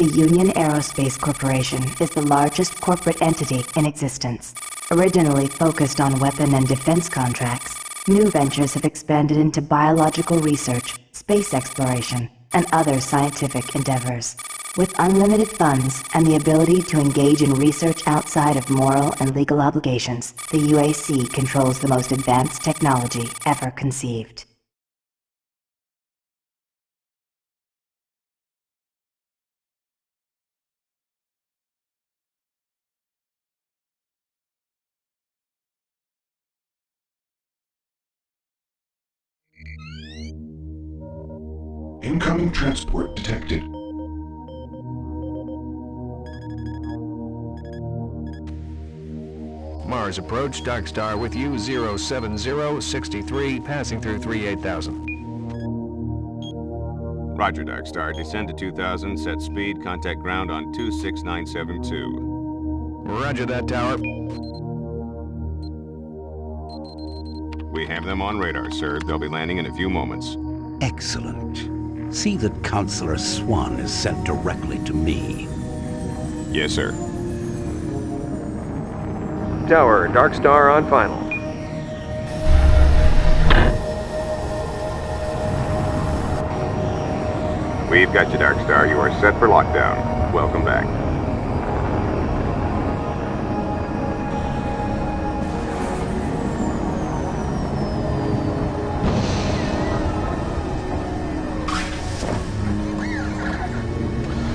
The Union Aerospace Corporation is the largest corporate entity in existence. Originally focused on weapon and defense contracts, new ventures have expanded into biological research, space exploration, and other scientific endeavors. With unlimited funds and the ability to engage in research outside of moral and legal obligations, the UAC controls the most advanced technology ever conceived. Incoming transport detected. Mars approach, Dark Star with you, 07063, passing through 38,000. Roger, Dark Star. Descend to 2000, set speed, contact ground on 26972. Roger that, Tower. We have them on radar, sir. They'll be landing in a few moments. Excellent. See that Counselor Swan is sent directly to me. Yes, sir. Tower, Dark Star on final. We've got you, Dark Star. You are set for lockdown. Welcome back.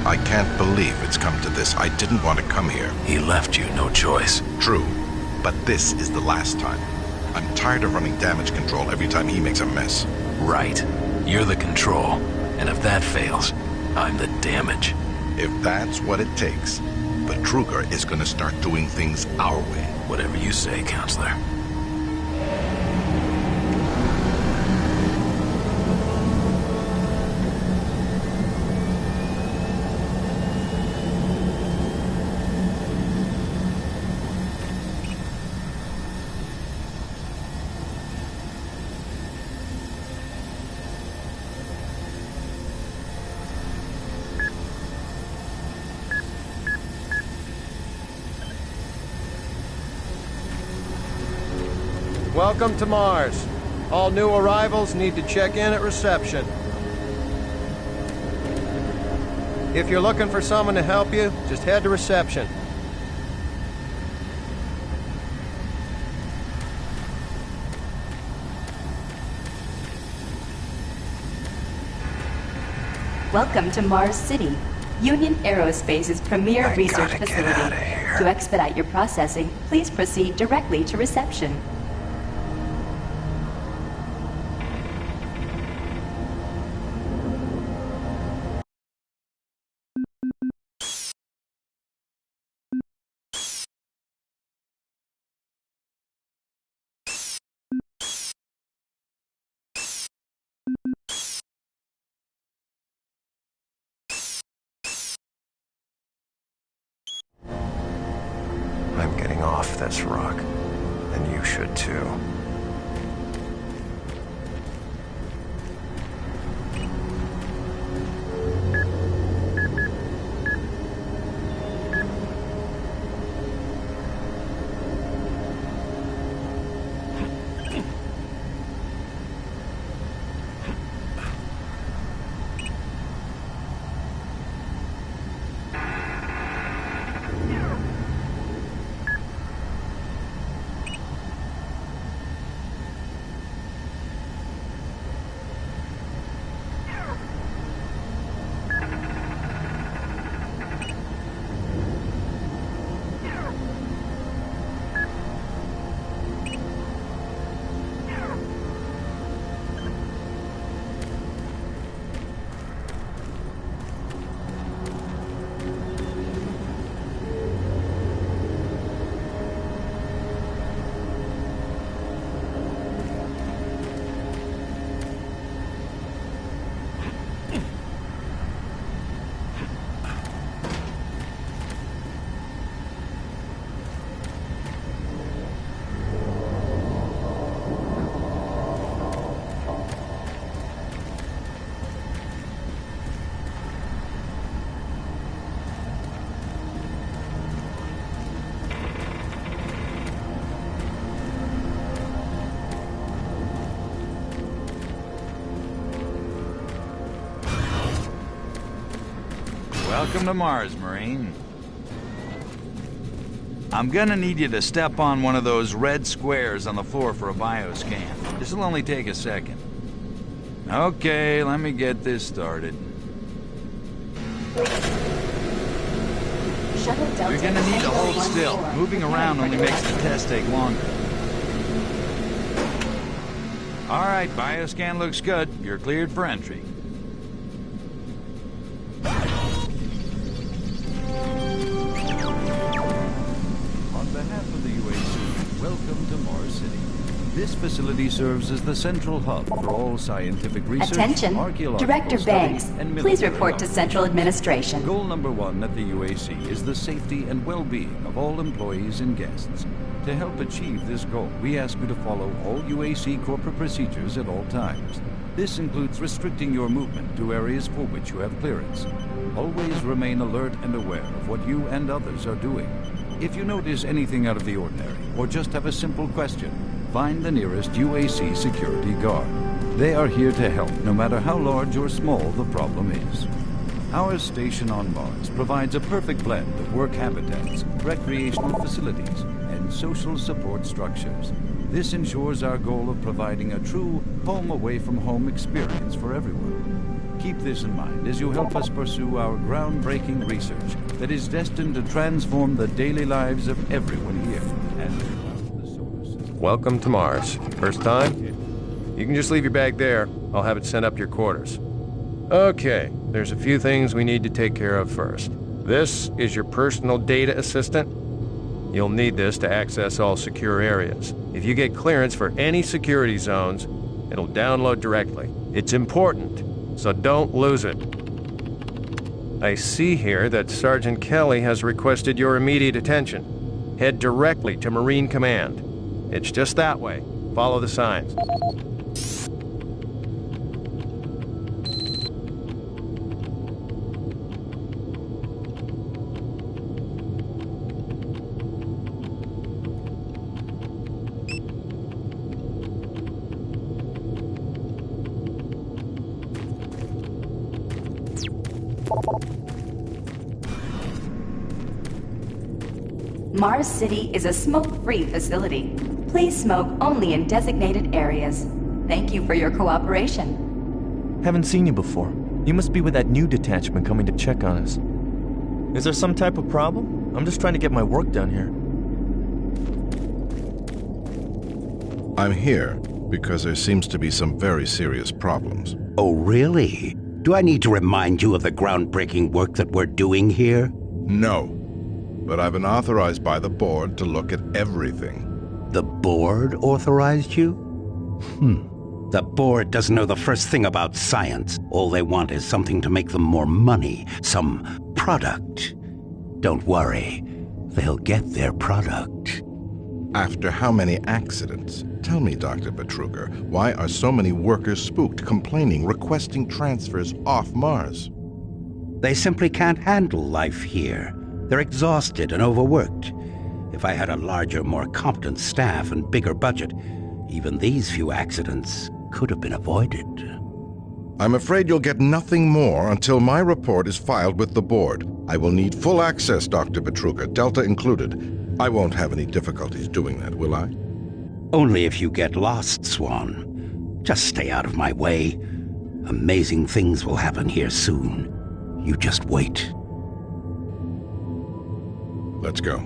I can't believe it's come to this. I didn't want to come here. He left you no choice. True, but this is the last time. I'm tired of running damage control every time he makes a mess. Right. You're the control. And if that fails, I'm the damage. If that's what it takes, the Kruger is going to start doing things our way. Whatever you say, Counselor. Welcome to Mars. All new arrivals need to check in at reception. If you're looking for someone to help you, just head to reception. Welcome to Mars City, Union Aerospace's premier research facility. To expedite your processing, please proceed directly to reception. I'm getting off this rock, and you should too. Welcome to Mars, Marine. I'm gonna need you to step on one of those red squares on the floor for a bioscan. This'll only take a second. Okay, let me get this started. You're gonna need to hold still. Moving around only makes the test take longer. All right, bioscan looks good. You're cleared for entry. On behalf of the UAC, welcome to Mars City. This facility serves as the central hub for all scientific research, Attention, archaeological Director study, Banks. and Please military report to knowledge. Central Administration. Goal number 1 at the UAC is the safety and well-being of all employees and guests. To help achieve this goal, we ask you to follow all UAC corporate procedures at all times. This includes restricting your movement to areas for which you have clearance. Always remain alert and aware of what you and others are doing. If you notice anything out of the ordinary, or just have a simple question, find the nearest UAC security guard. They are here to help, no matter how large or small the problem is. Our station on Mars provides a perfect blend of work habitats, recreational facilities, and social support structures. This ensures our goal of providing a true home-away-from-home experience for everyone. Keep this in mind as you help us pursue our groundbreaking research that is destined to transform the daily lives of everyone here and throughout the solar system. Welcome to Mars. First time? You can just leave your bag there. I'll have it sent up to your quarters. Okay, there's a few things we need to take care of first. This is your personal data assistant. You'll need this to access all secure areas. If you get clearance for any security zones, it'll download directly. It's important, so don't lose it. I see here that Sergeant Kelly has requested your immediate attention. Head directly to Marine Command. It's just that way. Follow the signs. Mars City is a smoke-free facility. Please smoke only in designated areas. Thank you for your cooperation. Haven't seen you before. You must be with that new detachment coming to check on us. Is there some type of problem? I'm just trying to get my work done here. I'm here because there seems to be some very serious problems. Oh, really? Do I need to remind you of the groundbreaking work that we're doing here? No. But I've been authorized by the board to look at everything. The board authorized you? The board doesn't know the first thing about science. All they want is something to make them more money, some product. Don't worry, they'll get their product. After how many accidents? Tell me, Dr. Betruger, why are so many workers spooked, complaining, requesting transfers off Mars? They simply can't handle life here. They're exhausted and overworked. If I had a larger, more competent staff and bigger budget, even these few accidents could have been avoided. I'm afraid you'll get nothing more until my report is filed with the board. I will need full access, Dr. Betruger, Delta included. I won't have any difficulties doing that, will I? Only if you get lost, Swan. Just stay out of my way. Amazing things will happen here soon. You just wait. Let's go.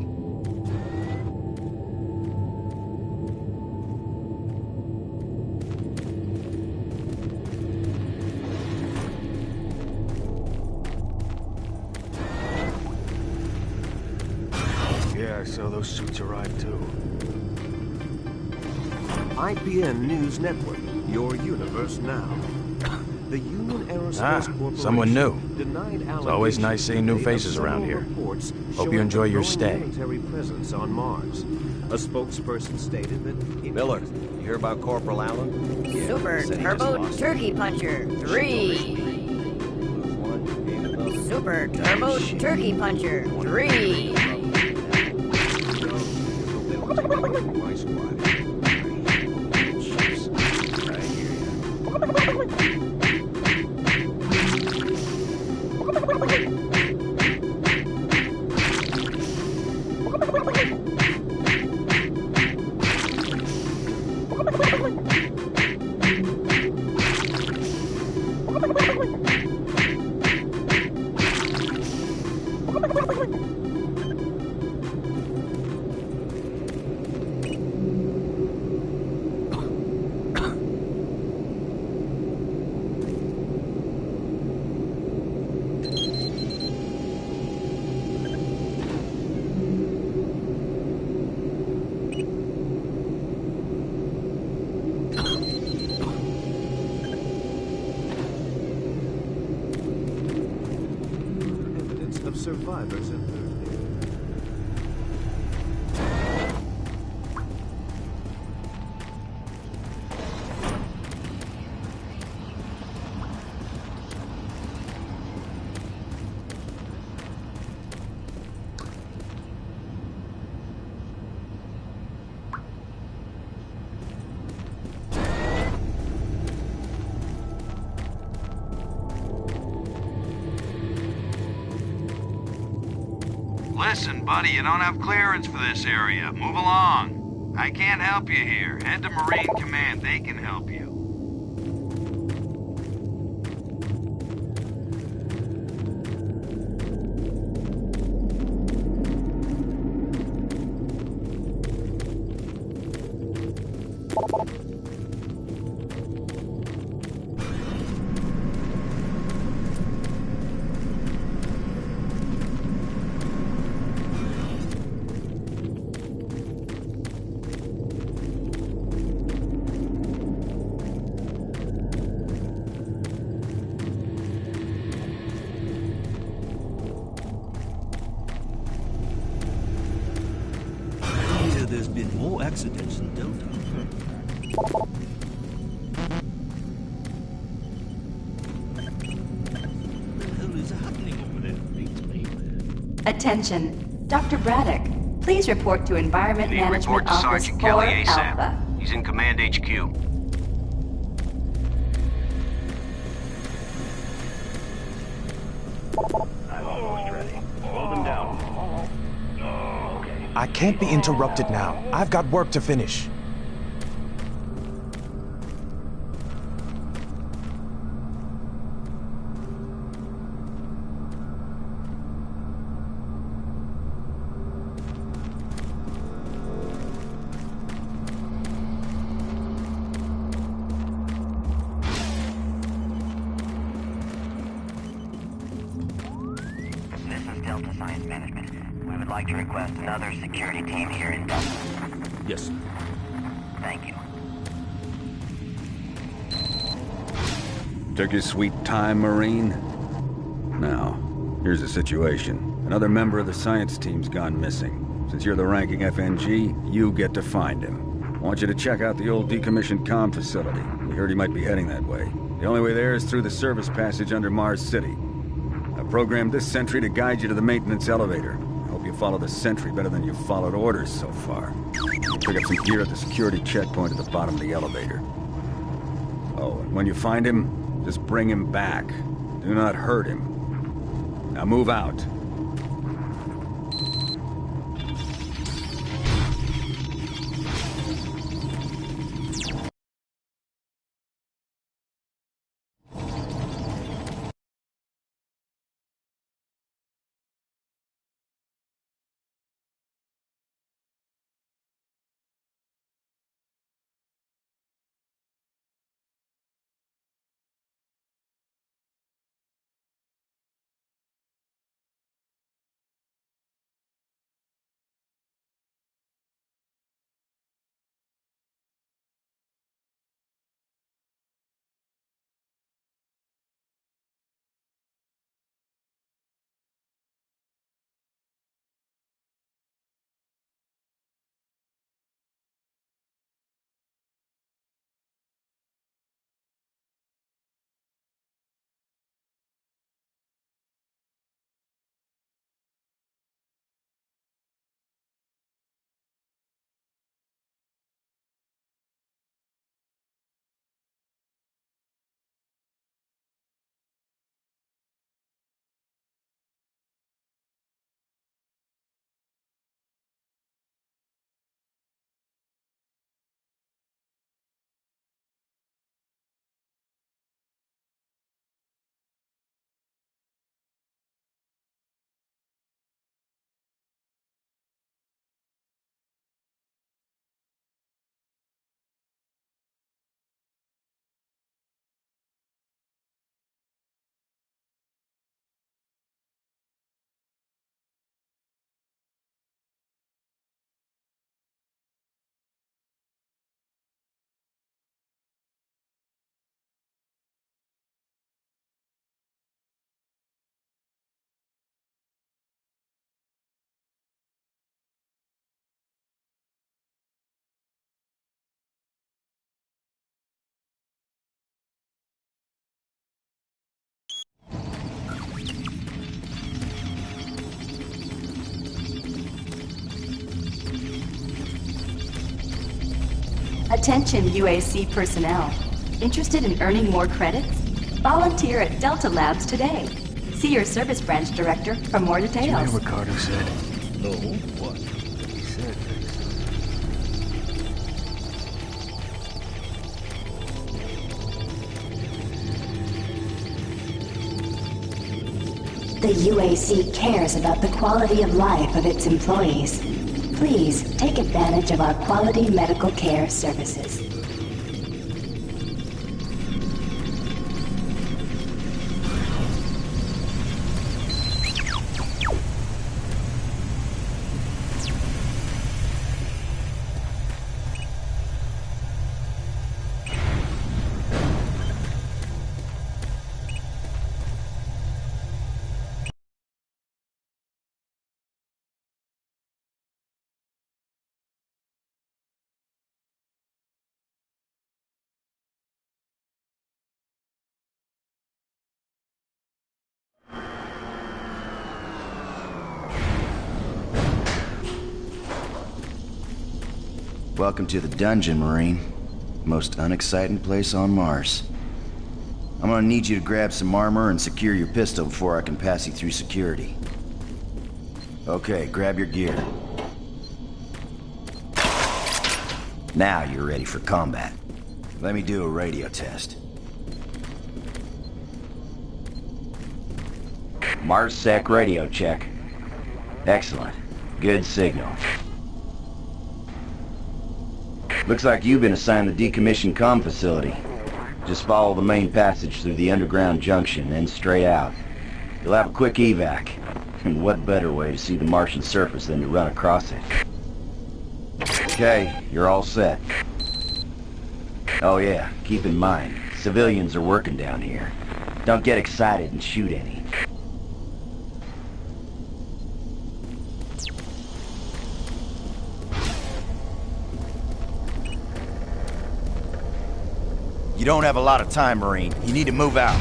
Yeah, I saw those suits arrive too. IPN News Network, your universe now. The Union Aerospace Corporation someone new. denied It's always nice seeing new faces around here. Hope you enjoy your stay. Military presence on Mars. A spokesperson stated that Miller, you hear about Corporal Allen? Super Turbo Turkey Puncher 3. Super Turbo Turkey Puncher 3. of survivors and Thursday. Listen, buddy, you don't have clearance for this area. Move along. I can't help you here. Head to Marine Command. They can help you. There's been more accidents in Delta. What the hell is happening over there? Beats me, man. Attention. Dr. Braddock, please report to Environment Management Report to Office Sergeant 4 Kelly ASAP. Alpha. He's in Command HQ. I'm almost ready. Hold them down. I can't be interrupted now. I've got work to finish. This is Delta Science Management. We would like to request another security team here in Delta. Yes, sir. Thank you. Took your sweet time, Marine? Now, here's the situation. Another member of the science team's gone missing. Since you're the ranking FNG, you get to find him. I want you to check out the old decommissioned comm facility. We heard he might be heading that way. The only way there is through the service passage under Mars City. I programmed this sentry to guide you to the maintenance elevator. I hope you follow the sentry better than you've followed orders so far. Pick up some gear at the security checkpoint at the bottom of the elevator. Oh, and when you find him, just bring him back. Do not hurt him. Now move out. Attention UAC personnel. Interested in earning more credits? Volunteer at Delta Labs today. See your service branch director for more details. Did you hear what Carter said? No, what? He said... The UAC cares about the quality of life of its employees. Please take advantage of our quality medical care services. Welcome to the dungeon, Marine. Most unexciting place on Mars. I'm gonna need you to grab some armor and secure your pistol before I can pass you through security. Okay, grab your gear. Now you're ready for combat. Let me do a radio test. MarsSec radio check. Excellent. Good signal. Looks like you've been assigned the decommissioned comm facility. Just follow the main passage through the underground junction, then straight out. You'll have a quick evac. And what better way to see the Martian surface than to run across it? Okay, you're all set. Oh yeah, keep in mind, civilians are working down here. Don't get excited and shoot any. You don't have a lot of time, Marine. You need to move out.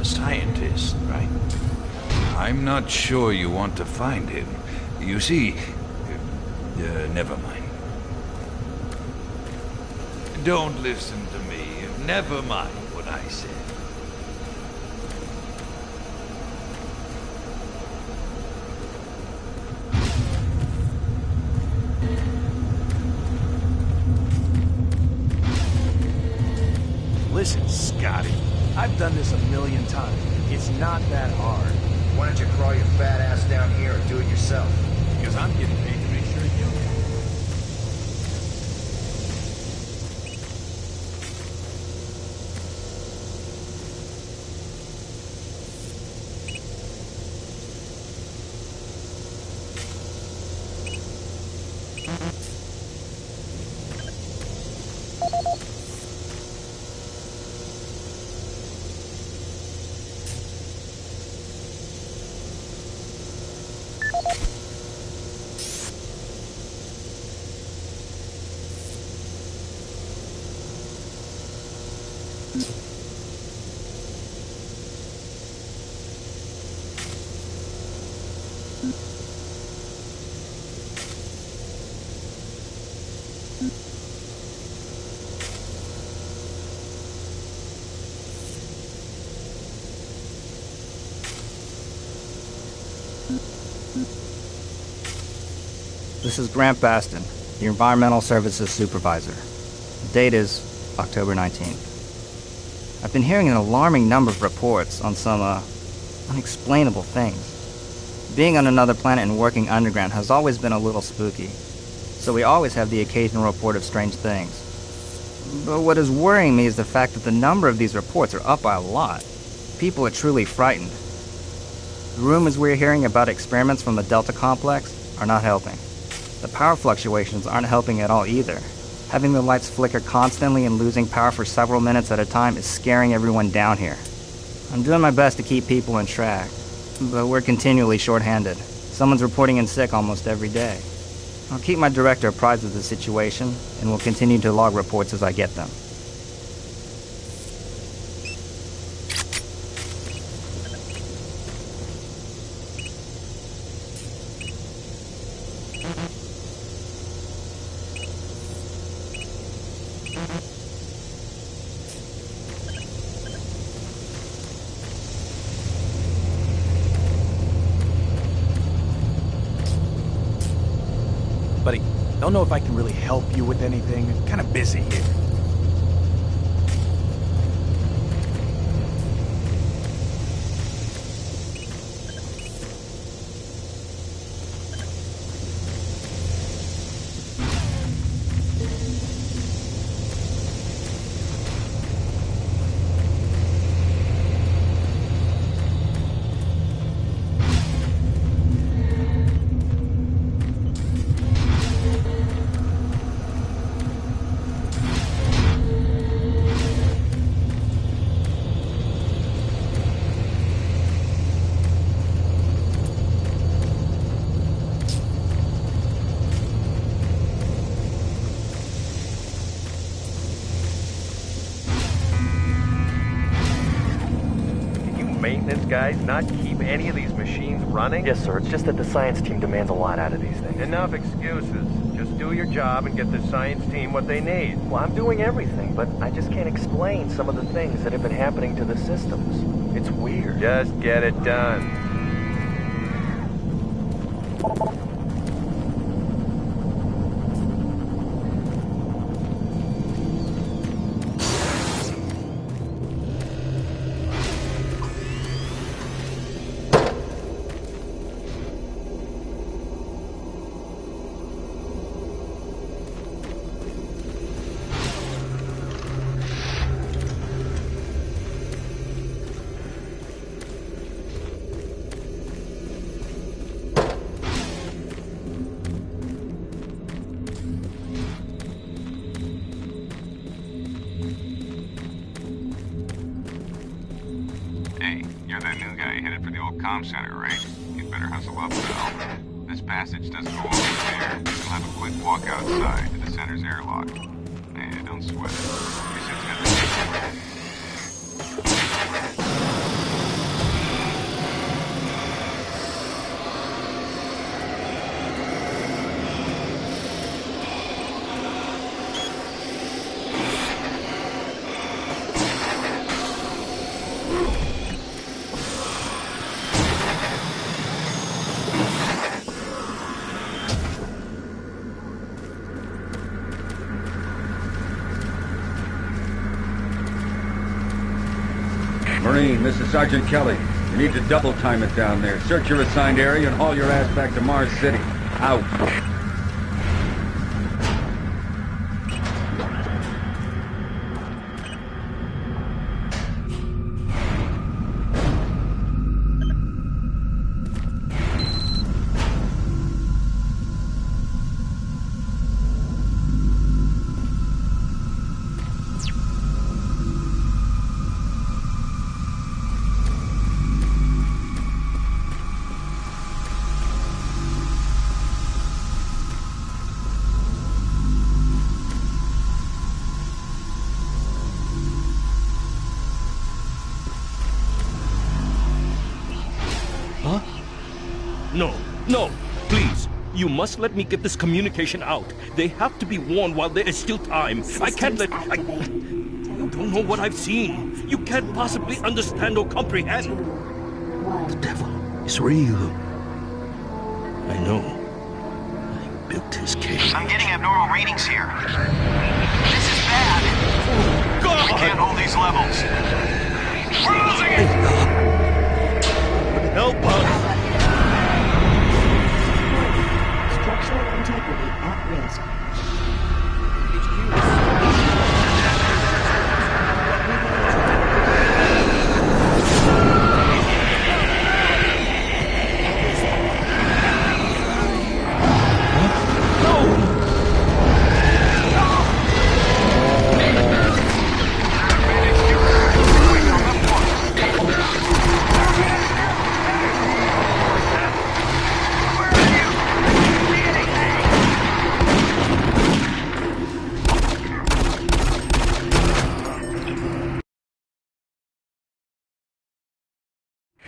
Scientist, right? I'm not sure you want to find him. You see... never mind. Don't listen to me. Never mind what I said. Listen, Scotty. I've done this 1,000,000 times. It's not that hard. Why don't you crawl your fat ass down here and do it yourself? Because I'm getting paid to make sure you don't. This is Grant Baston, the Environmental Services Supervisor. The date is October 19th. I've been hearing an alarming number of reports on some, unexplainable things. Being on another planet and working underground has always been a little spooky, so we always have the occasional report of strange things. But what is worrying me is the fact that the number of these reports are up by a lot. People are truly frightened. The rumors we're hearing about experiments from the Delta Complex are not helping. The power fluctuations aren't helping at all either. Having the lights flicker constantly and losing power for several minutes at a time is scaring everyone down here. I'm doing my best to keep people on track, but we're continually short-handed. Someone's reporting in sick almost every day. I'll keep my director apprised of the situation, and will continue to log reports as I get them. Buddy, don't know if I can really help you with anything. I'm kind of busy here. Maintenance guys not keep any of these machines running? Yes, sir. It's just that the science team demands a lot out of these things. Enough excuses. Just do your job and get the science team what they need. Well, I'm doing everything, but I just can't explain some of the things that have been happening to the systems. It's weird. Just get it done. You're that new guy headed for the old comm center, right? You'd better hustle up, pal. This passage doesn't go over there. You'll have a quick walk outside to the center's airlock. Hey, don't sweat it. Your ship's got the ticket. Marine, this is Sergeant Kelly. You need to double time it down there. Search your assigned area and haul your ass back to Mars City. Out. No, please. You must let me get this communication out. They have to be warned while there is still time. I can't let... You don't know what I've seen. You can't possibly understand or comprehend. The devil is real. I know. I built his cave. I'm getting abnormal readings here. This is bad. Oh, God! We can't hold these levels. We're losing it! Help us! Structural integrity at risk.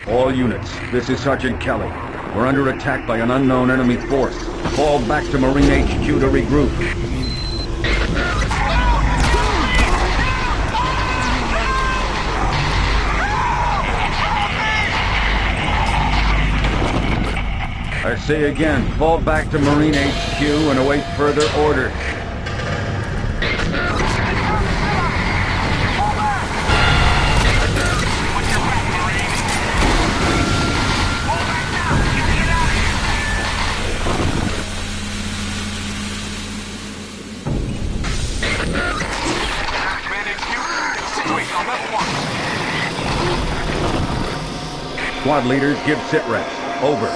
All units, this is Sergeant Kelly. We're under attack by an unknown enemy force. Fall back to Marine HQ to regroup. I say again, fall back to Marine HQ and await further orders. Squad leaders, give sit reps. Over.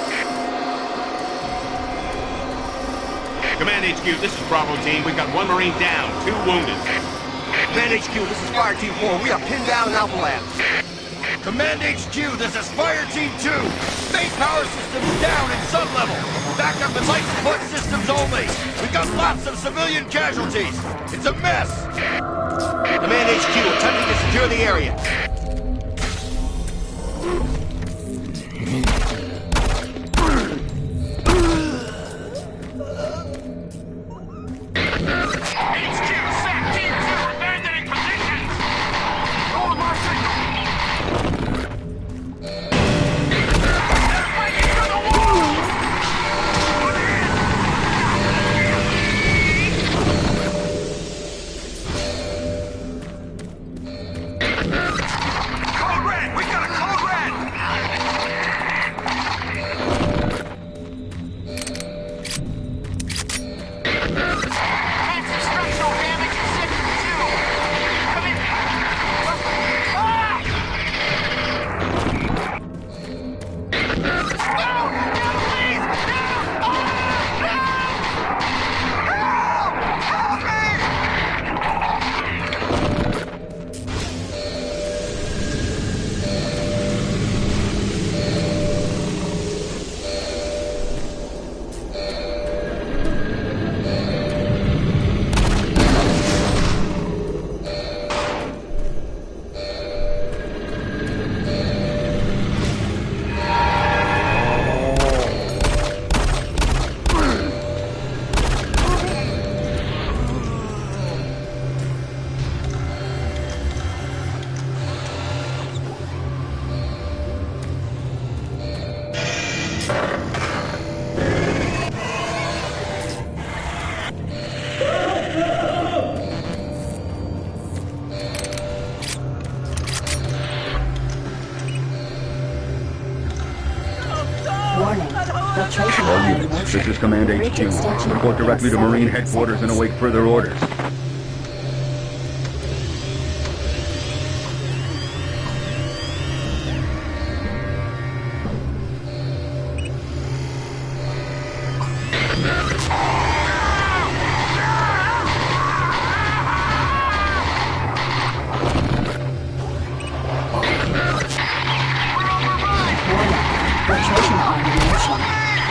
Command HQ, this is Bravo Team. We've got 1 Marine down, 2 wounded. Command HQ, this is Fire Team 4. We are pinned down in Alpha Labs. Command HQ, this is Fire Team 2. Main power systems down in sub-level. Backup and light support systems only. We've got lots of civilian casualties. It's a mess. Command HQ, attempting to secure the area. All units, this is Command HQ. Report directly to Marine Headquarters and await further orders.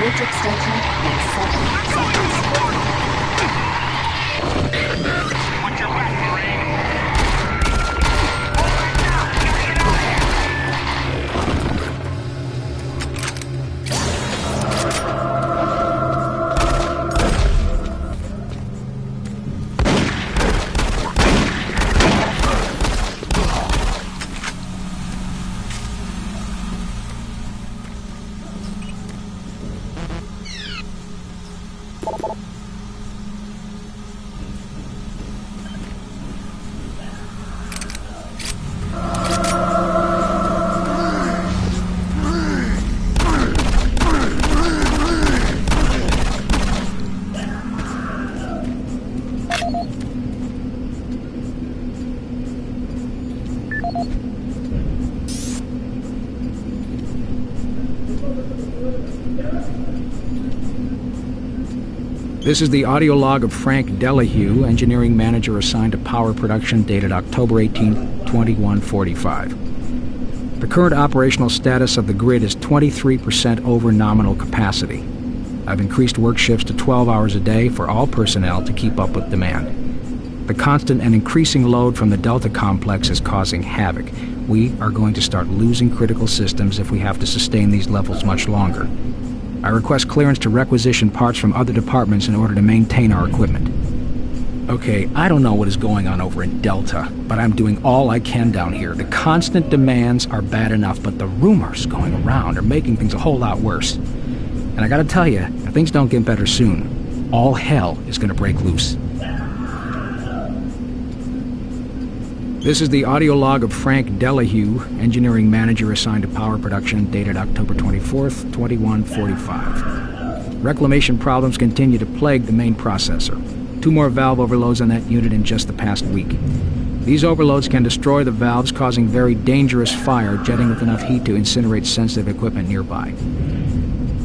Bridge extension in 7 seconds. Watch your back, Marine! This is the audio log of Frank Delahue, engineering manager assigned to power production, dated October 18, 2145. The current operational status of the grid is 23% over nominal capacity. I've increased work shifts to 12 hours a day for all personnel to keep up with demand. The constant and increasing load from the Delta complex is causing havoc. We are going to start losing critical systems if we have to sustain these levels much longer. I request clearance to requisition parts from other departments in order to maintain our equipment. Okay, I don't know what is going on over in Delta, but I'm doing all I can down here. The constant demands are bad enough, but the rumors going around are making things a whole lot worse. And I gotta tell you, if things don't get better soon, all hell is gonna break loose. This is the audio log of Frank Delahue, engineering manager assigned to power production, dated October 24th, 2145. Reclamation problems continue to plague the main processor. 2 more valve overloads on that unit in just the past week. These overloads can destroy the valves, causing very dangerous fire, jetting with enough heat to incinerate sensitive equipment nearby.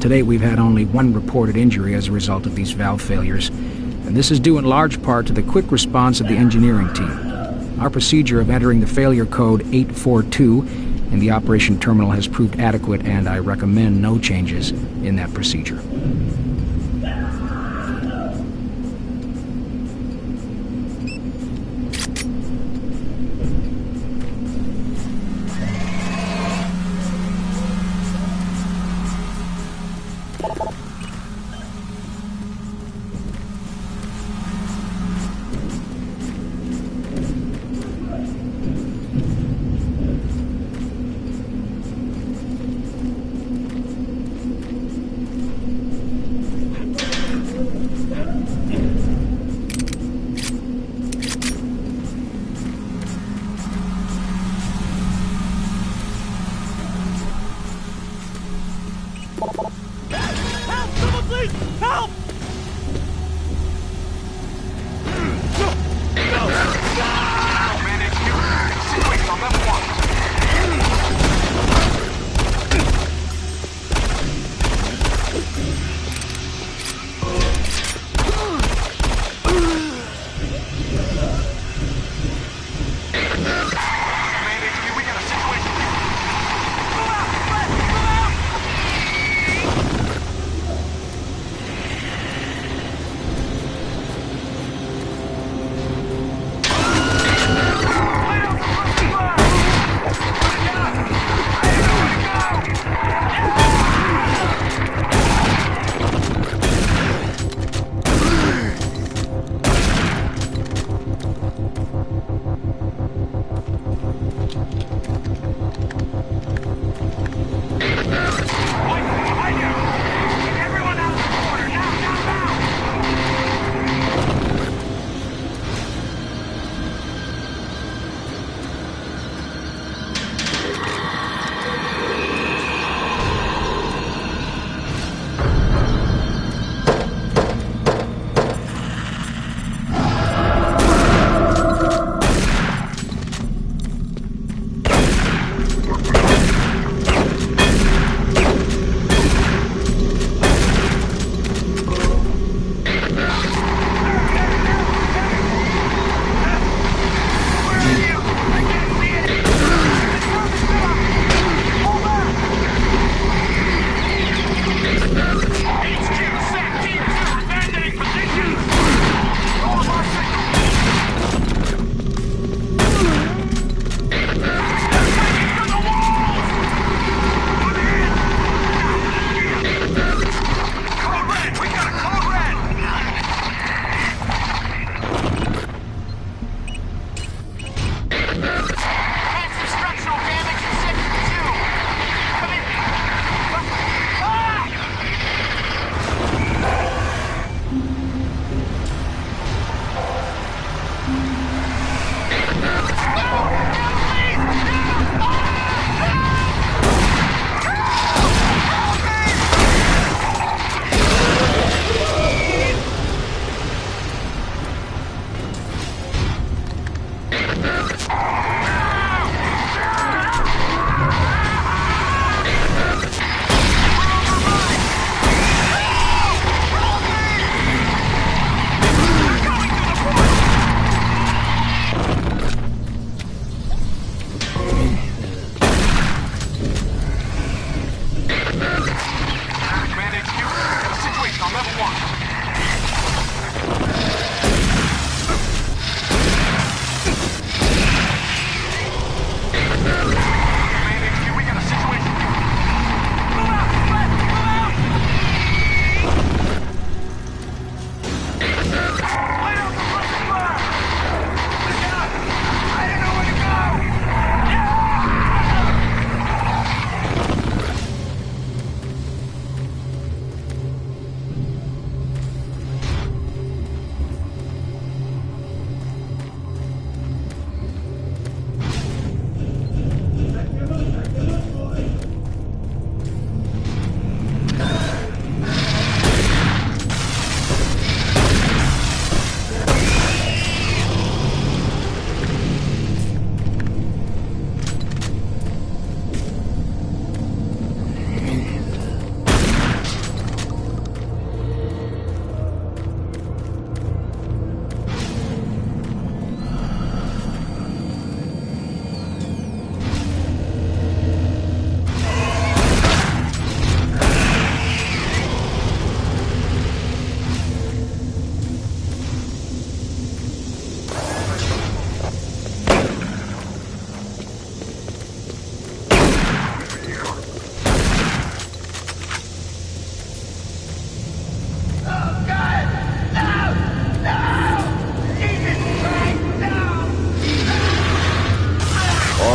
To date, we've had only 1 reported injury as a result of these valve failures, and this is due in large part to the quick response of the engineering team. Our procedure of entering the failure code 842 in the operation terminal has proved adequate, and I recommend no changes in that procedure.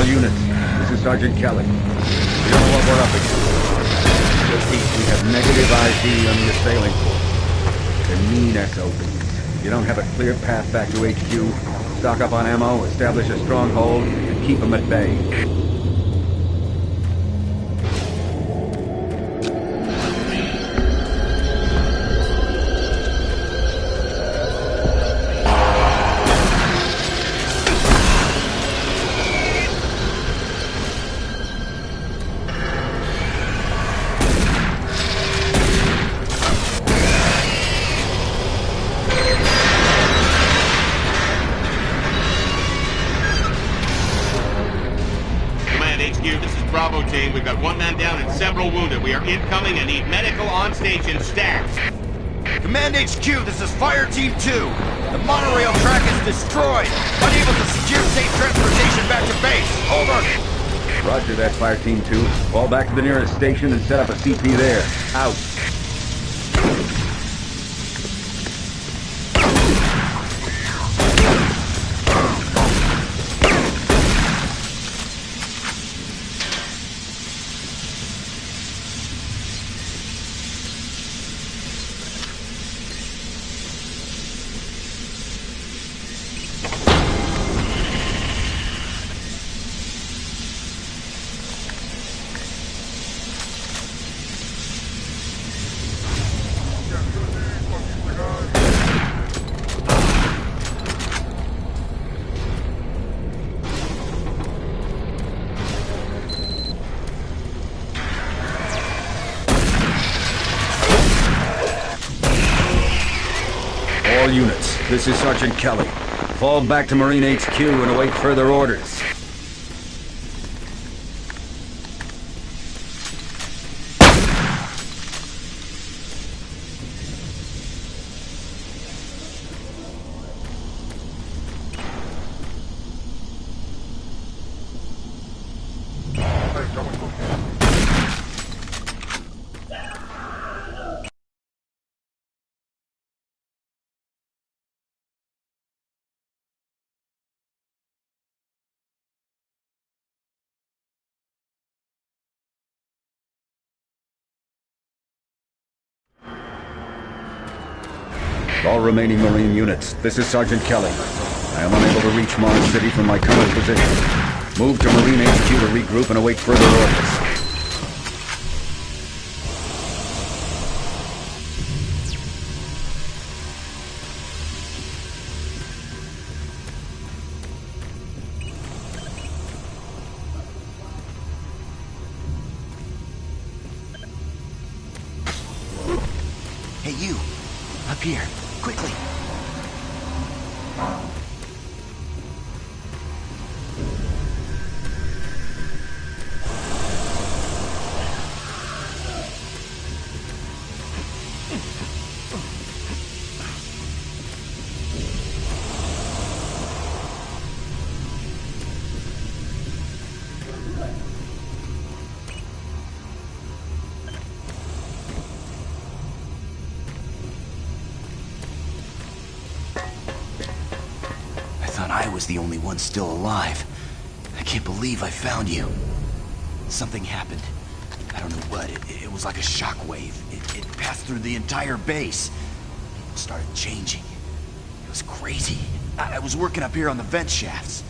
All units, this is Sergeant Kelly. We don't know what we're up against. Repeat, we have negative ID on the assailing force. They're mean SOBs. You don't have a clear path back to HQ. Stock up on ammo, establish a stronghold, and keep them at bay. Bravo team, we've got one man down and several wounded. We are incoming and need medical on station stats. Command HQ, this is Fire Team 2. The monorail track is destroyed. Unable to secure safe transportation back to base. Over. Roger that, Fire Team 2. Fall back to the nearest station and set up a CP there. Out. All units, this is Sergeant Kelly. Fall back to Marine HQ and await further orders. All remaining Marine units, this is Sergeant Kelly. I am unable to reach Mars City from my current position. Move to Marine HQ to regroup and await further orders. Hey, you! Up here, quickly! I was the only one still alive. I can't believe I found you. Something happened. I don't know what. It was like a shockwave. It passed through the entire base. People started changing. It was crazy. I was working up here on the vent shafts.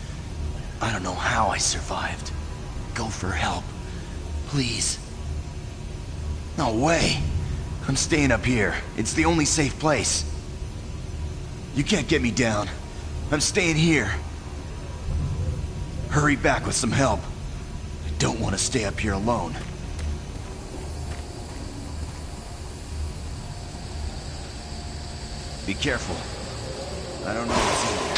I don't know how I survived. Go for help. Please. No way. I'm staying up here. It's the only safe place. You can't get me down. I'm staying here. Hurry back with some help. I don't want to stay up here alone. Be careful. I don't know what's in there.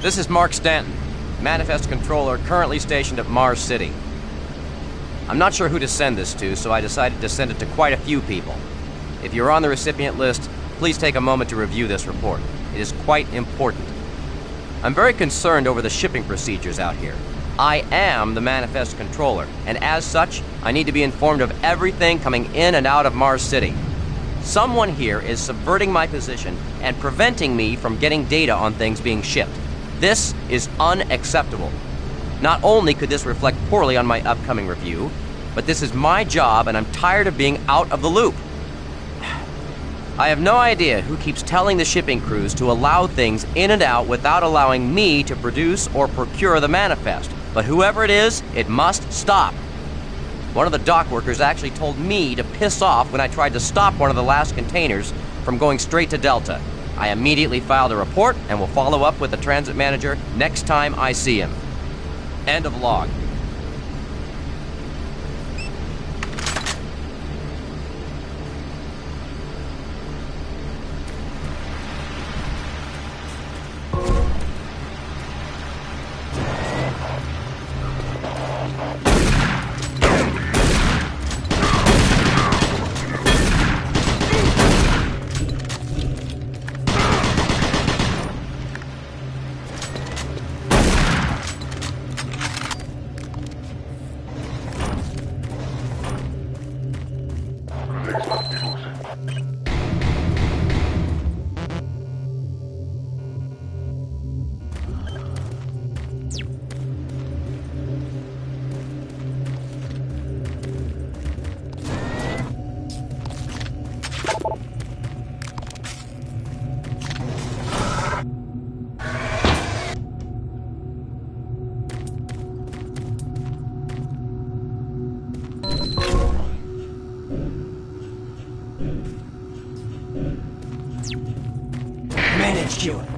This is Mark Stanton, Manifest Controller currently stationed at Mars City. I'm not sure who to send this to, so I decided to send it to quite a few people. If you're on the recipient list, please take a moment to review this report. It is quite important. I'm very concerned over the shipping procedures out here. I am the Manifest Controller, and as such, I need to be informed of everything coming in and out of Mars City. Someone here is subverting my position and preventing me from getting data on things being shipped. This is unacceptable. Not only could this reflect poorly on my upcoming review, but this is my job and I'm tired of being out of the loop. I have no idea who keeps telling the shipping crews to allow things in and out without allowing me to produce or procure the manifest, but whoever it is, it must stop. One of the dock workers actually told me to piss off when I tried to stop one of the last containers from going straight to Delta. I immediately filed a report and will follow up with the transit manager next time I see him. End of log.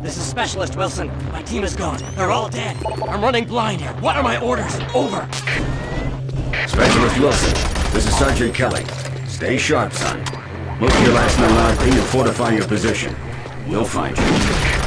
This is Specialist Wilson. My team is gone. They're all dead. I'm running blind here. What are my orders? Over. Specialist Wilson, this is Sergeant Kelly. Stay sharp, son. Move to your last known RP and fortify your position. We'll find you.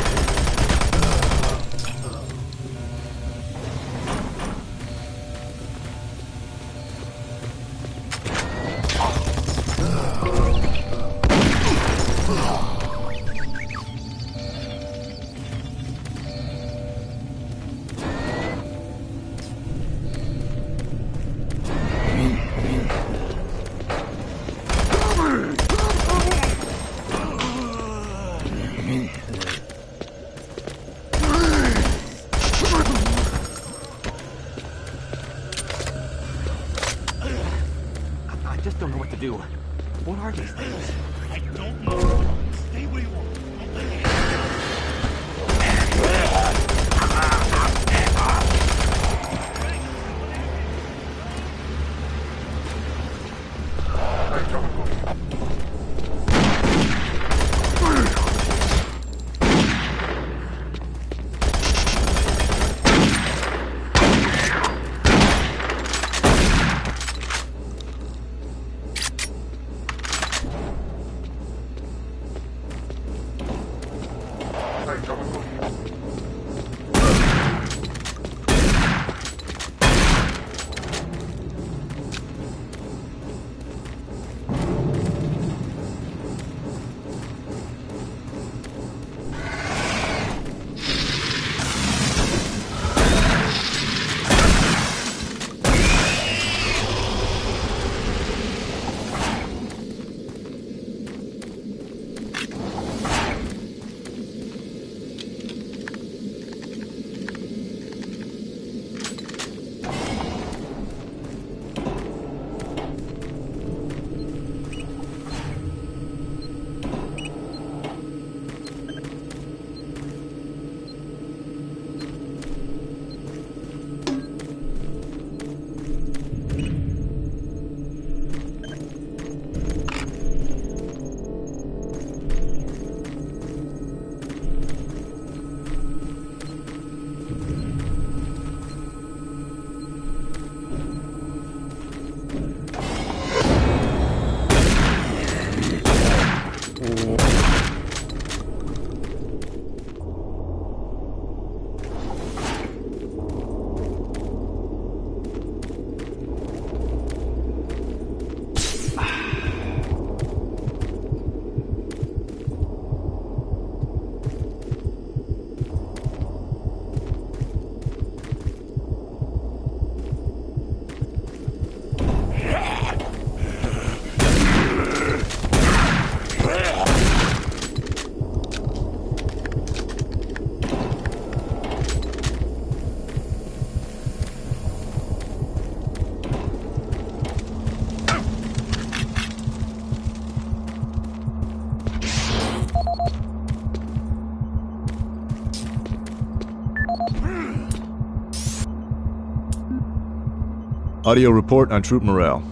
Audio report on troop morale.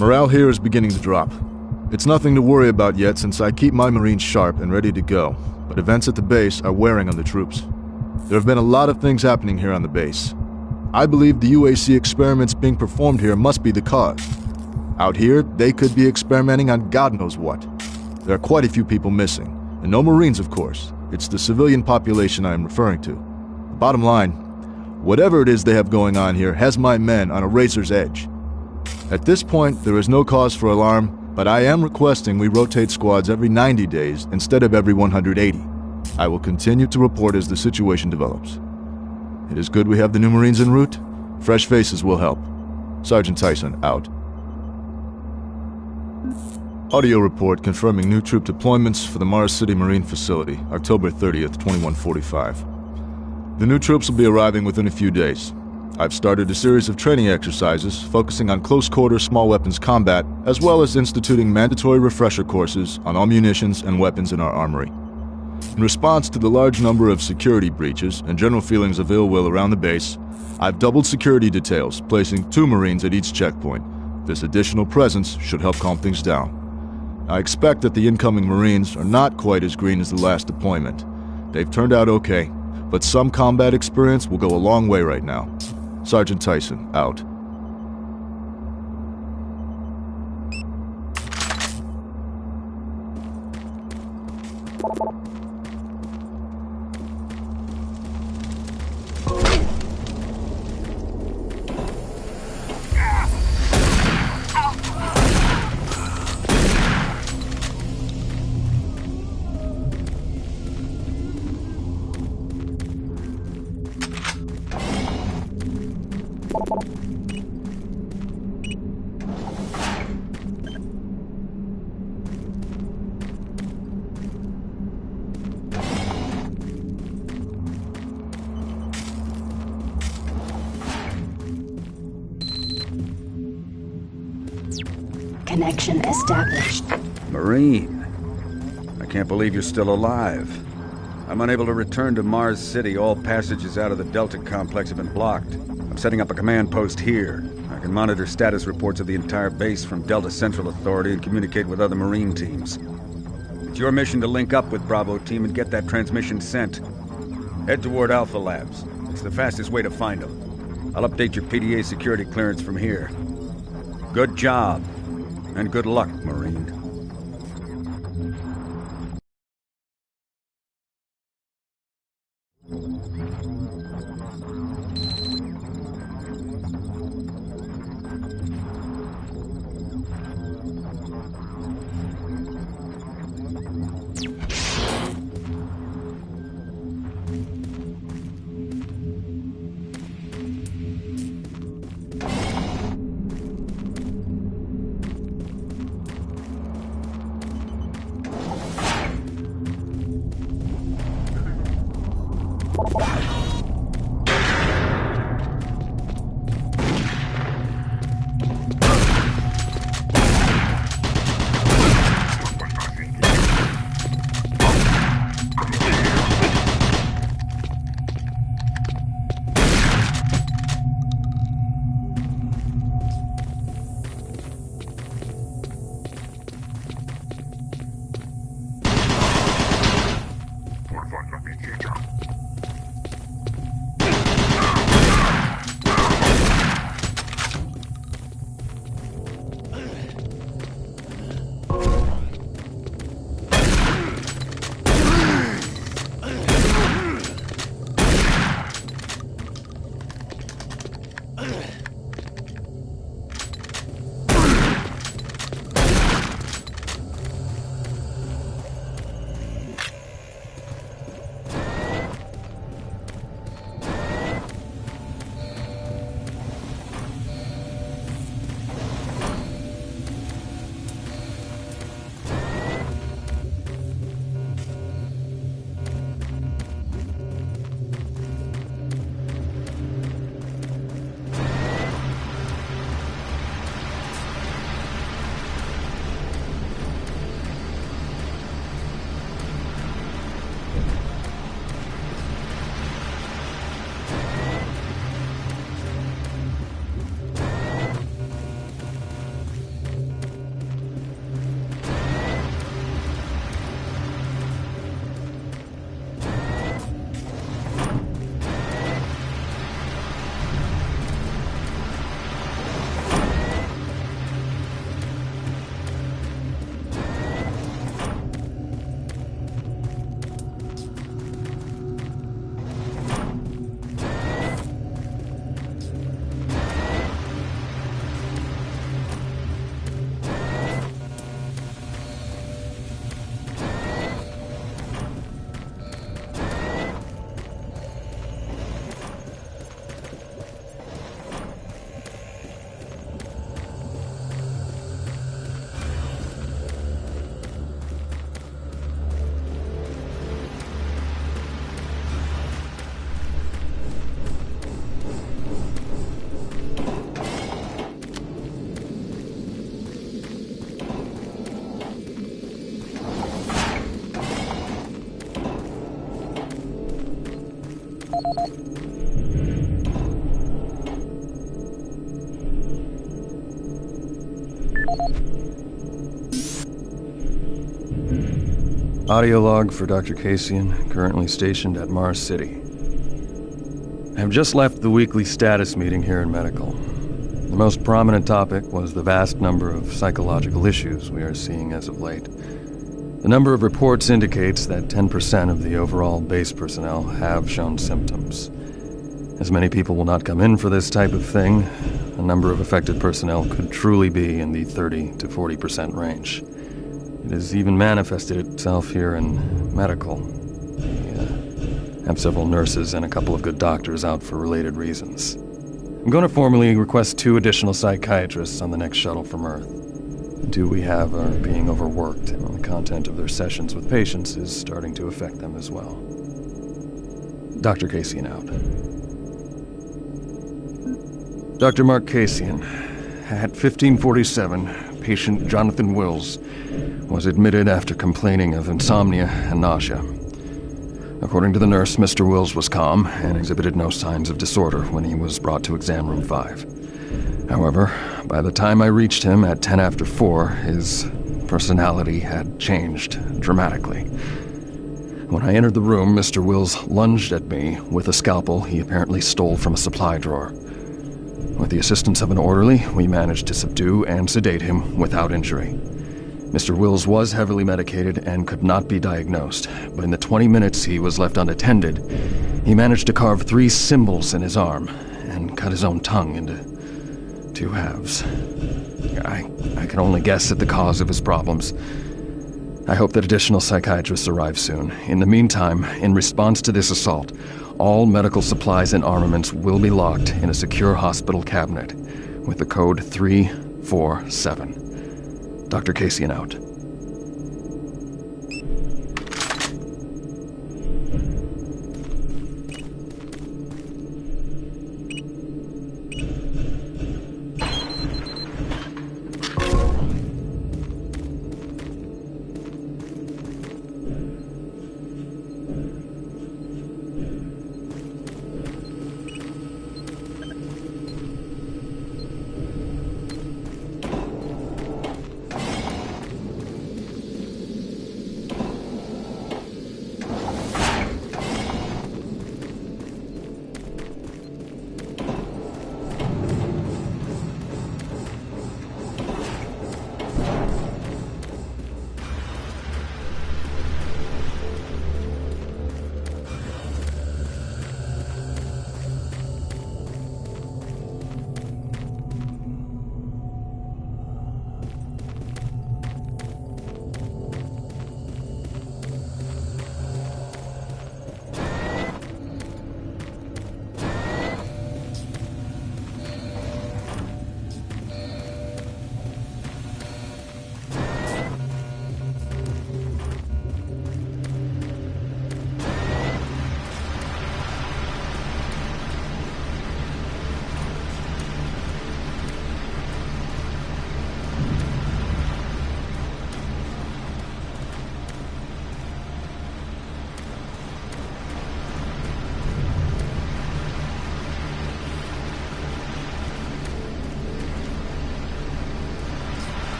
Morale here is beginning to drop. It's nothing to worry about yet since I keep my Marines sharp and ready to go, but events at the base are wearing on the troops. There have been a lot of things happening here on the base. I believe the UAC experiments being performed here must be the cause. Out here, they could be experimenting on God knows what. There are quite a few people missing, and no Marines, of course. It's the civilian population I am referring to. Bottom line, whatever it is they have going on here has my men on a razor's edge. At this point, there is no cause for alarm, but I am requesting we rotate squads every 90 days instead of every 180. I will continue to report as the situation develops. It is good we have the new Marines en route. Fresh faces will help. Sergeant Tyson, out. Audio report confirming new troop deployments for the Mars City Marine Facility, October 30th, 2145. The new troops will be arriving within a few days. I've started a series of training exercises focusing on close-quarter small weapons combat, as well as instituting mandatory refresher courses on all munitions and weapons in our armory. In response to the large number of security breaches and general feelings of ill will around the base, I've doubled security details, placing 2 Marines at each checkpoint. This additional presence should help calm things down. I expect that the incoming Marines are not quite as green as the last deployment. They've turned out okay, but some combat experience will go a long way right now. Sergeant Tyson, out. Connection established. Marine, I can't believe you're still alive. I'm unable to return to Mars City. All passages out of the Delta complex have been blocked. I'm setting up a command post here. I can monitor status reports of the entire base from Delta Central Authority and communicate with other Marine teams. It's your mission to link up with Bravo Team and get that transmission sent. Head toward Alpha Labs. It's the fastest way to find them. I'll update your PDA security clearance from here. Good job. And good luck, Marine. Audio log for Dr. Kasian, currently stationed at Mars City. I have just left the weekly status meeting here in Medical. The most prominent topic was the vast number of psychological issues we are seeing as of late. The number of reports indicates that 10% of the overall base personnel have shown symptoms. As many people will not come in for this type of thing, the number of affected personnel could truly be in the 30 to 40% range. It has even manifested itself here in Medical. We have several nurses and a couple of good doctors out for related reasons. I'm going to formally request 2 additional psychiatrists on the next shuttle from Earth. The 2 we have are being overworked, and the content of their sessions with patients is starting to affect them as well. Dr. Kasian out. Dr. Mark Kasian, at 1547, patient Jonathan Wills was admitted after complaining of insomnia and nausea. According to the nurse, Mr. Wills was calm and exhibited no signs of disorder when he was brought to exam room 5. However, by the time I reached him at 10 after 4, his personality had changed dramatically. When I entered the room, Mr. Wills lunged at me with a scalpel he apparently stole from a supply drawer. With the assistance of an orderly, we managed to subdue and sedate him without injury. Mr. Wills was heavily medicated and could not be diagnosed, but in the 20 minutes he was left unattended, he managed to carve 3 symbols in his arm and cut his own tongue into 2 halves. I can only guess at the cause of his problems. I hope that additional psychiatrists arrive soon. In the meantime, in response to this assault, all medical supplies and armaments will be locked in a secure hospital cabinet with the code 347. Dr. Kasian out.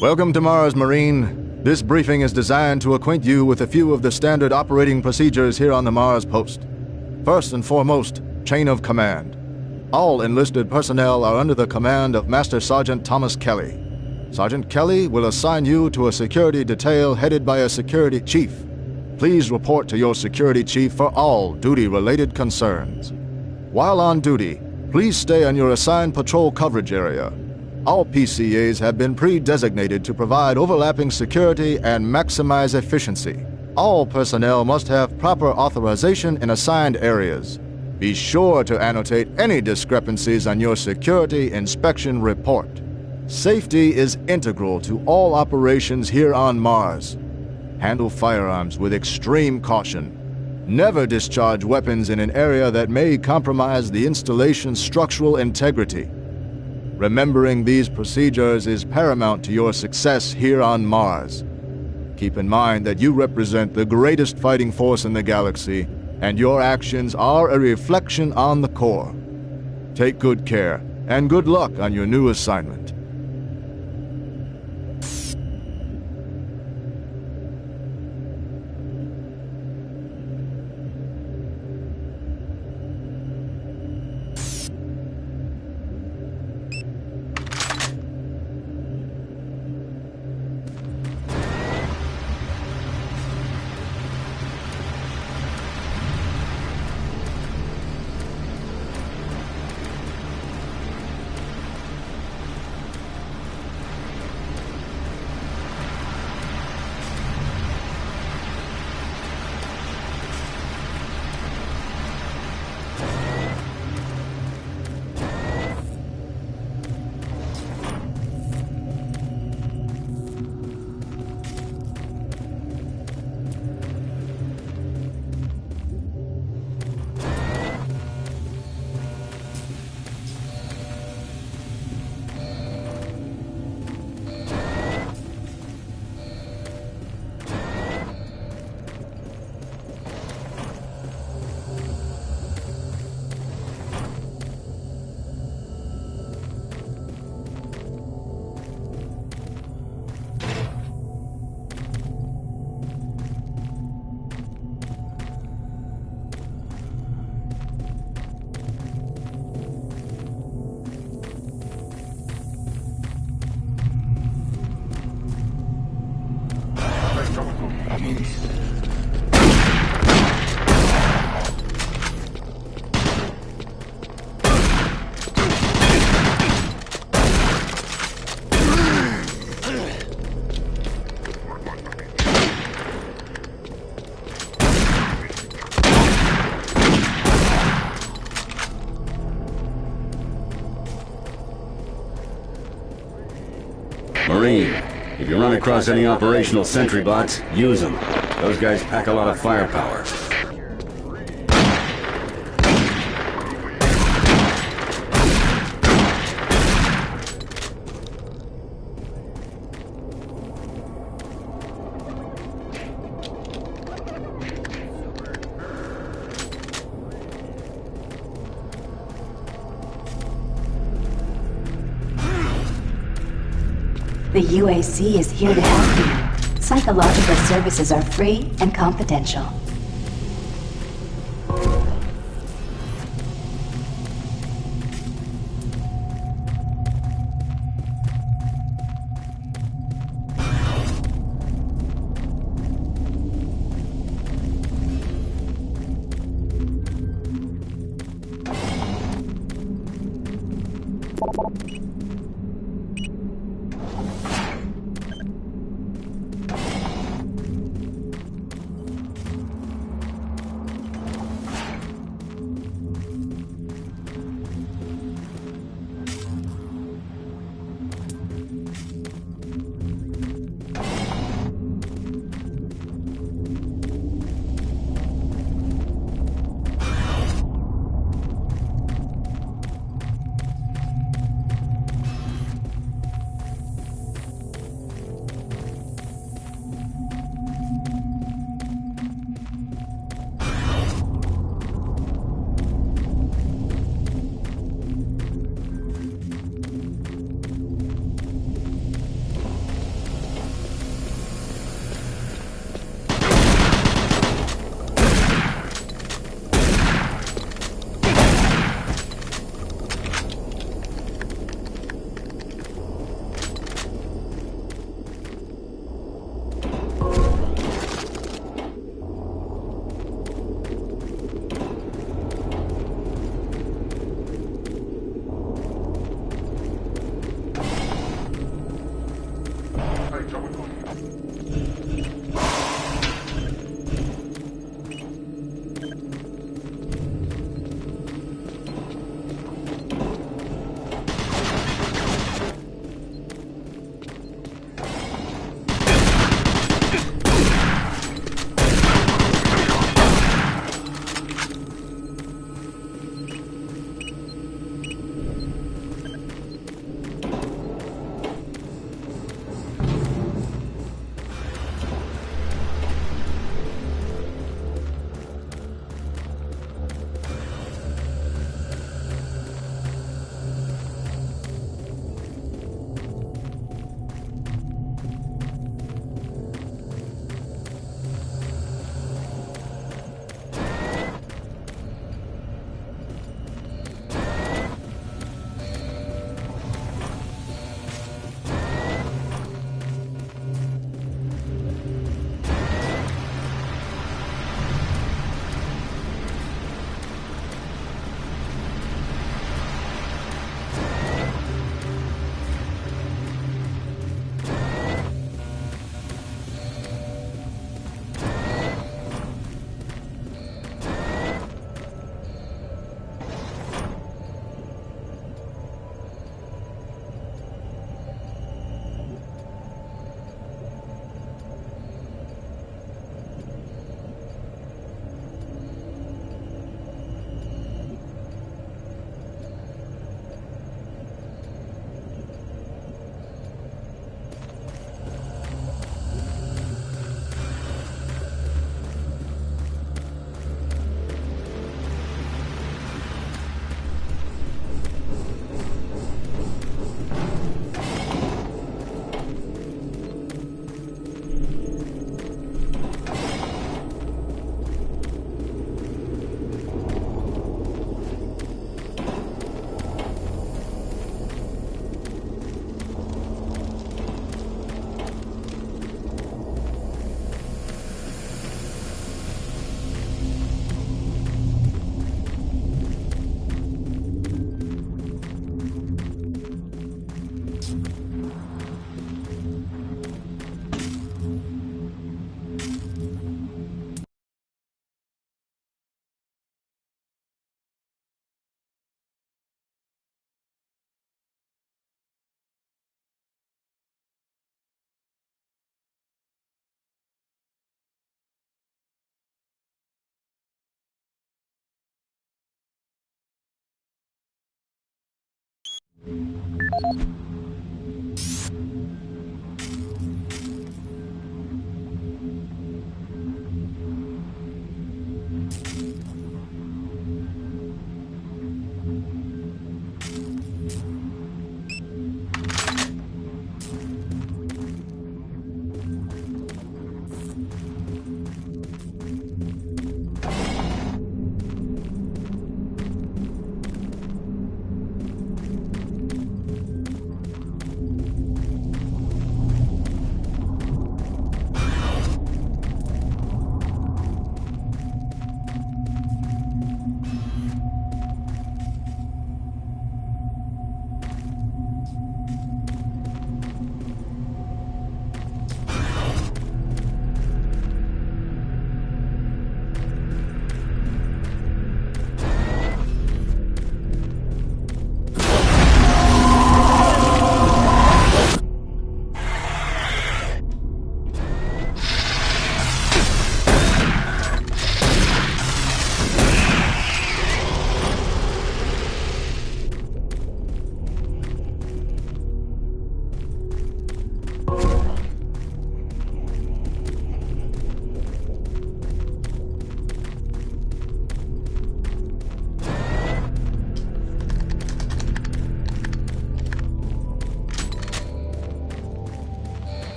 Welcome to Mars, Marine. This briefing is designed to acquaint you with a few of the standard operating procedures here on the Mars post. First and foremost, chain of command. All enlisted personnel are under the command of Master Sergeant Thomas Kelly. Sergeant Kelly will assign you to a security detail headed by a security chief. Please report to your security chief for all duty-related concerns. While on duty, please stay on your assigned patrol coverage area. All PCAs have been pre-designated to provide overlapping security and maximize efficiency. All personnel must have proper authorization in assigned areas. Be sure to annotate any discrepancies on your security inspection report. Safety is integral to all operations here on Mars. Handle firearms with extreme caution. Never discharge weapons in an area that may compromise the installation's structural integrity. Remembering these procedures is paramount to your success here on Mars. Keep in mind that you represent the greatest fighting force in the galaxy, and your actions are a reflection on the Corps. Take good care, and good luck on your new assignment. Marine, if you run across any operational sentry bots, use them. Those guys pack a lot of firepower. The UAC is here to help you. Psychological services are free and confidential.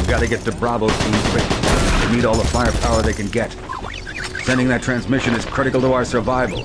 Gotta get to Bravo team quick. They need all the firepower they can get. Sending that transmission is critical to our survival.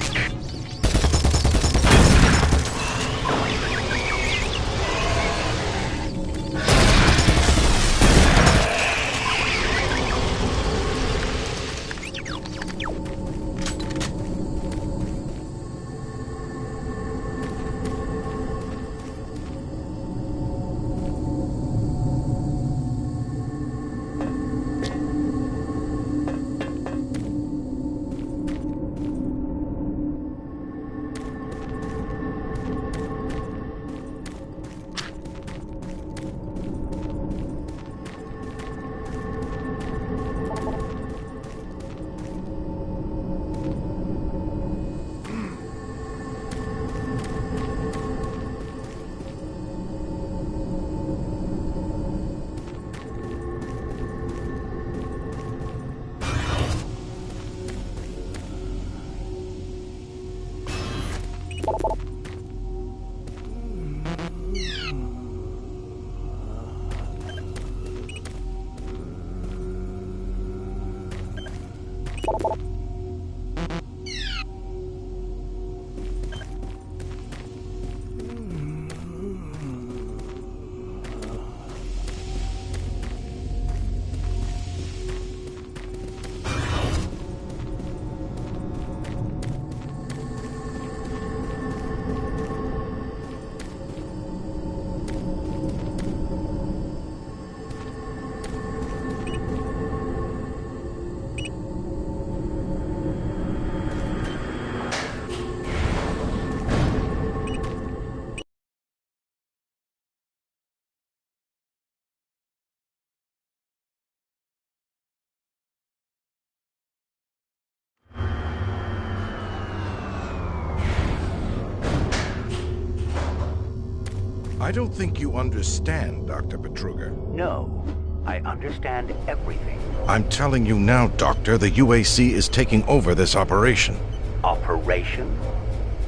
I don't think you understand, Dr. Betruger. No, I understand everything. I'm telling you now, Doctor, the UAC is taking over this operation. Operation?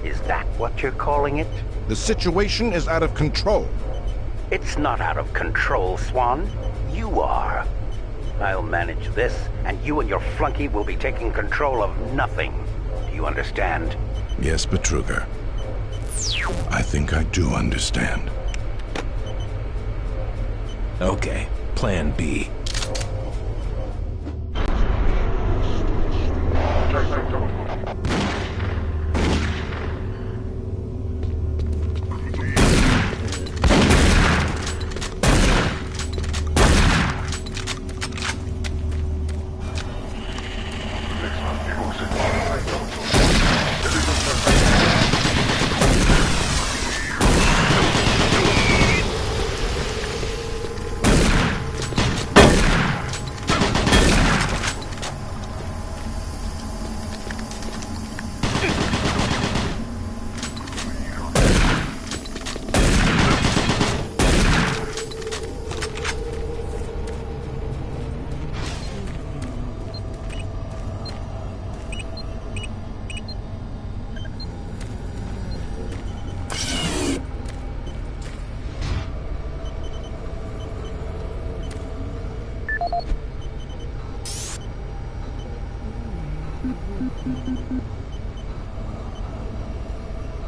Is that what you're calling it? The situation is out of control. It's not out of control, Swan. You are. I'll manage this, and you and your flunky will be taking control of nothing. Do you understand? Yes, Betruger. I think I do understand. Okay, Plan B.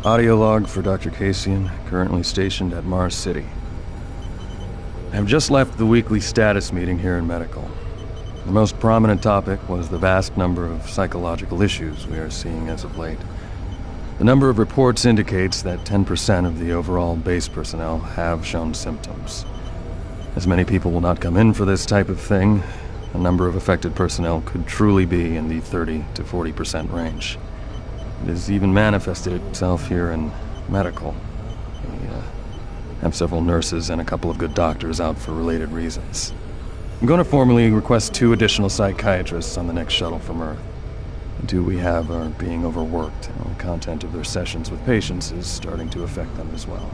Audio log for Dr. Cassian, currently stationed at Mars City. I have just left the weekly status meeting here in Medical. The most prominent topic was the vast number of psychological issues we are seeing as of late. The number of reports indicates that 10% of the overall base personnel have shown symptoms. As many people will not come in for this type of thing, the number of affected personnel could truly be in the 30 to 40% range. It has even manifested itself here in Medical. We have several nurses and a couple of good doctors out for related reasons. I'm going to formally request 2 additional psychiatrists on the next shuttle from Earth. The 2 we have are being overworked, and the content of their sessions with patients is starting to affect them as well.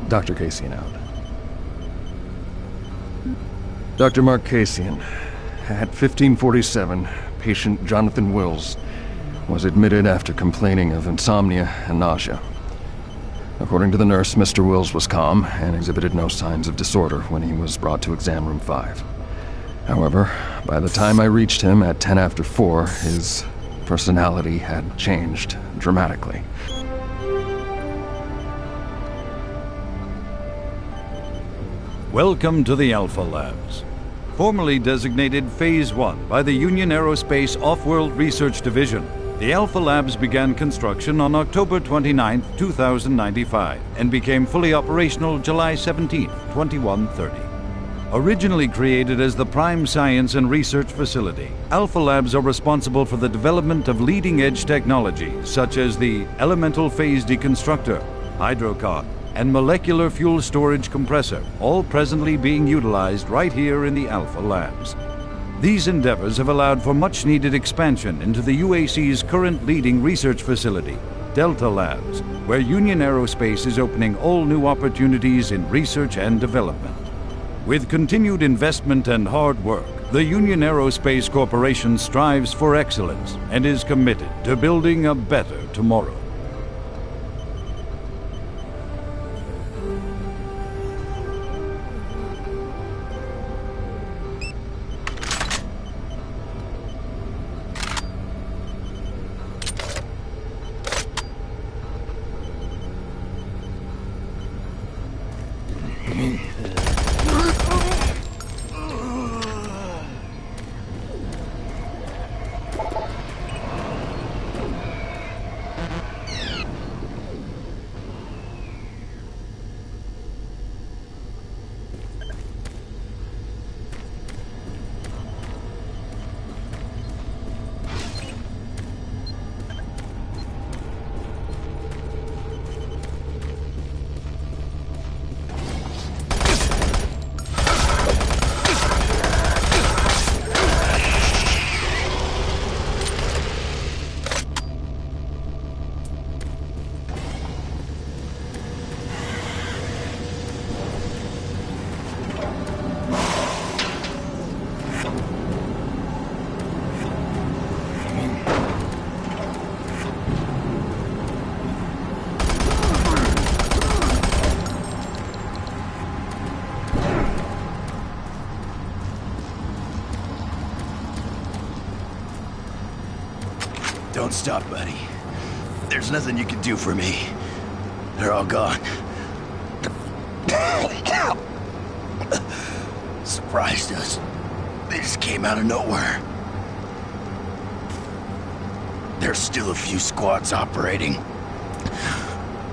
Dr. Cassian out. Dr. Mark Cassian, at 1547, patient Jonathan Wills was admitted after complaining of insomnia and nausea. According to the nurse, Mr. Wills was calm and exhibited no signs of disorder when he was brought to exam room 5. However, by the time I reached him at 10 after 4, his personality had changed dramatically. Welcome to the Alpha Labs. Formerly designated Phase 1 by the Union Aerospace Off-World Research Division, the Alpha Labs began construction on October 29, 2095, and became fully operational July 17, 2130. Originally created as the prime science and research facility, Alpha Labs are responsible for the development of leading-edge technology such as the Elemental Phase Deconstructor, Hydrocog, and Molecular Fuel Storage Compressor, all presently being utilized right here in the Alpha Labs. These endeavors have allowed for much-needed expansion into the UAC's current leading research facility, Delta Labs, where Union Aerospace is opening all new opportunities in research and development. With continued investment and hard work, the Union Aerospace Corporation strives for excellence and is committed to building a better tomorrow. Don't stop, buddy. There's nothing you can do for me. They're all gone. Surprised us. They just came out of nowhere. There's still a few squads operating,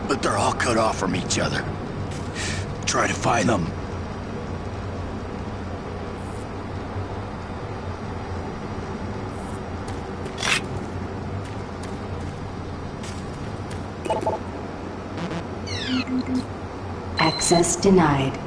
but they're all cut off from each other. Try to find them. Access denied.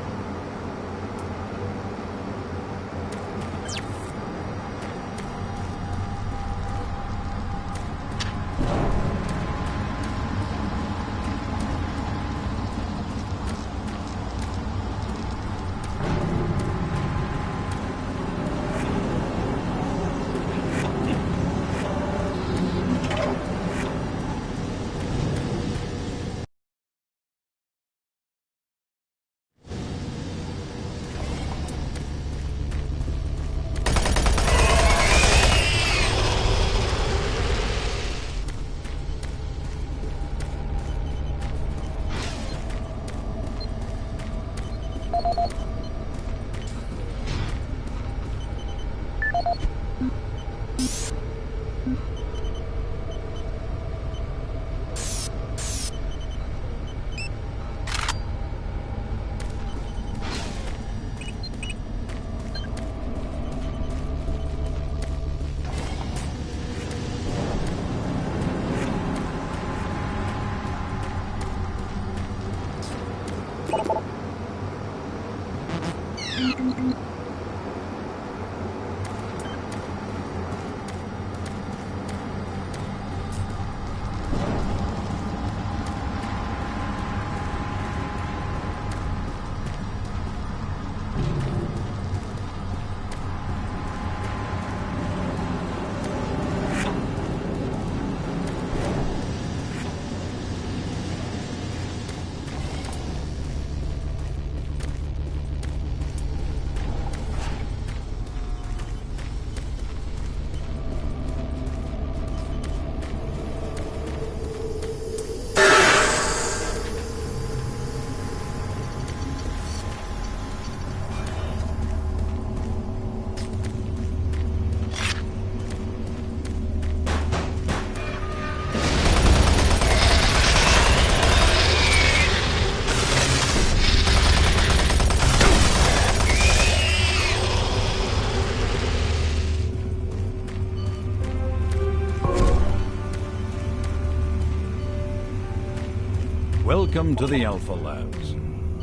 Welcome to the Alpha Labs,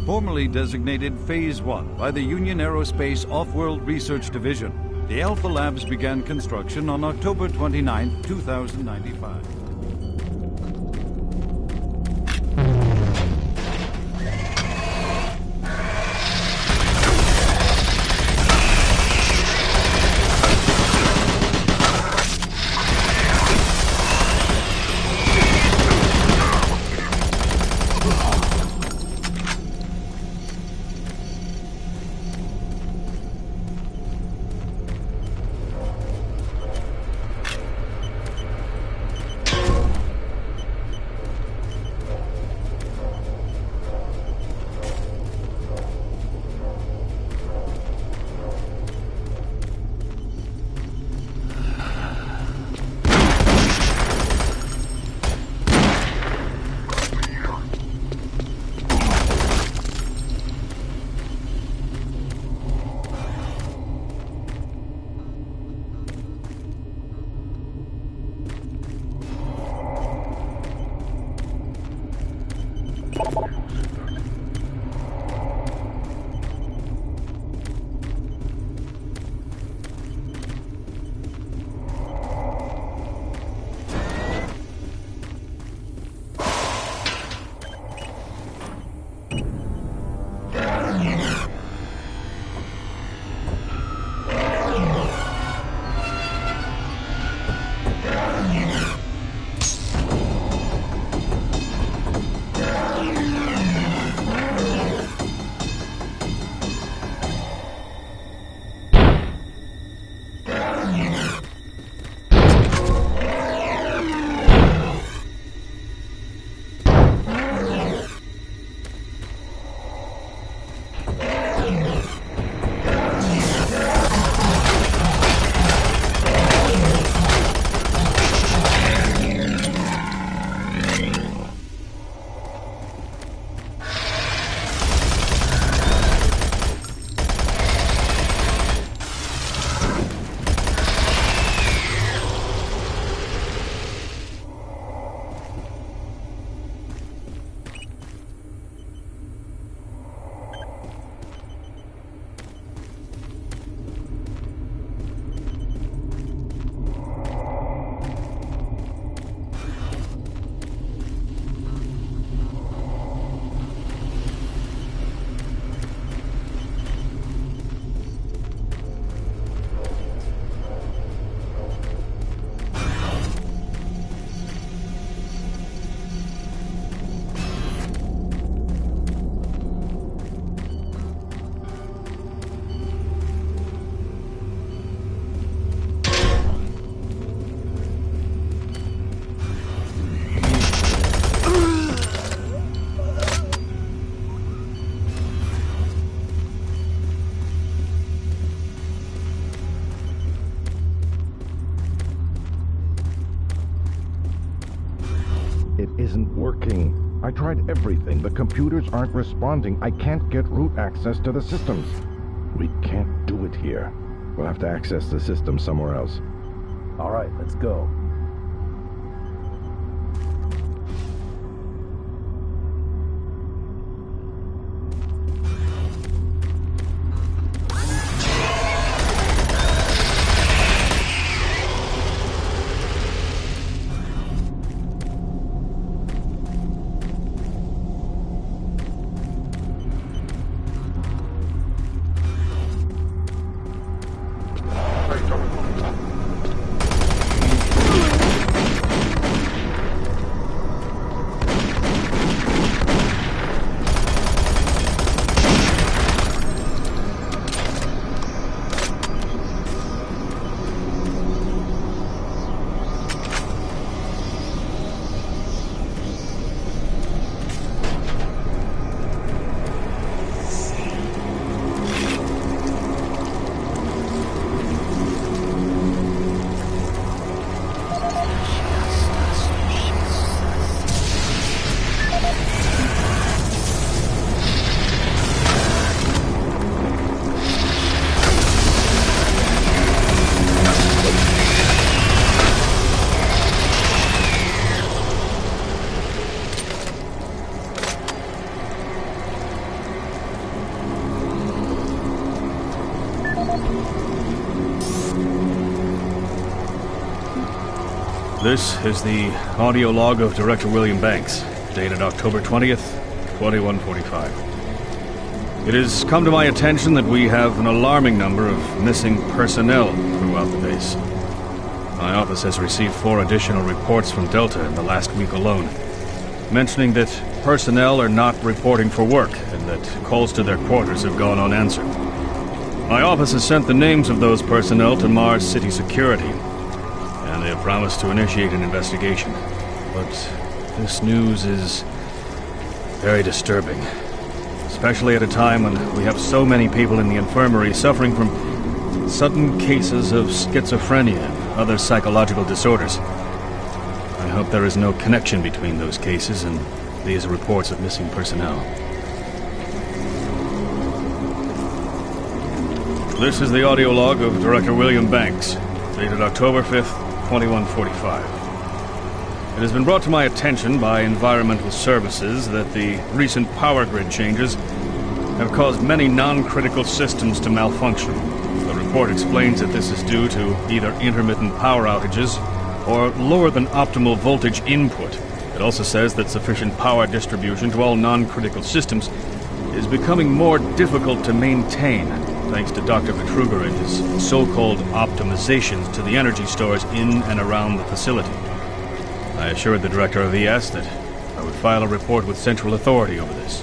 formerly designated Phase 1 by the Union Aerospace Off-World Research Division. The Alpha Labs began construction on October 29, 2095. It isn't working. I tried everything. The computers aren't responding. I can't get root access to the systems. We can't do it here. We'll have to access the system somewhere else. All right, let's go. This is the audio log of Director William Banks, dated October 20th, 2145. It has come to my attention that we have an alarming number of missing personnel throughout the base. My office has received 4 additional reports from Delta in the last week alone, mentioning that personnel are not reporting for work and that calls to their quarters have gone unanswered. My office has sent the names of those personnel to Mars City Security, and they have promised to initiate an investigation. But this news is very disturbing, especially at a time when we have so many people in the infirmary suffering from sudden cases of schizophrenia and other psychological disorders. I hope there is no connection between those cases and these reports of missing personnel. This is the audio log of Director William Banks, dated October 5th, 2145. It has been brought to my attention by Environmental Services that the recent power grid changes have caused many non-critical systems to malfunction. The report explains that this is due to either intermittent power outages or lower than optimal voltage input. It also says that sufficient power distribution to all non-critical systems is becoming more difficult to maintain, thanks to Dr. Vitruger and his so-called optimizations to the energy stores in and around the facility. I assured the Director of ES that I would file a report with Central Authority over this.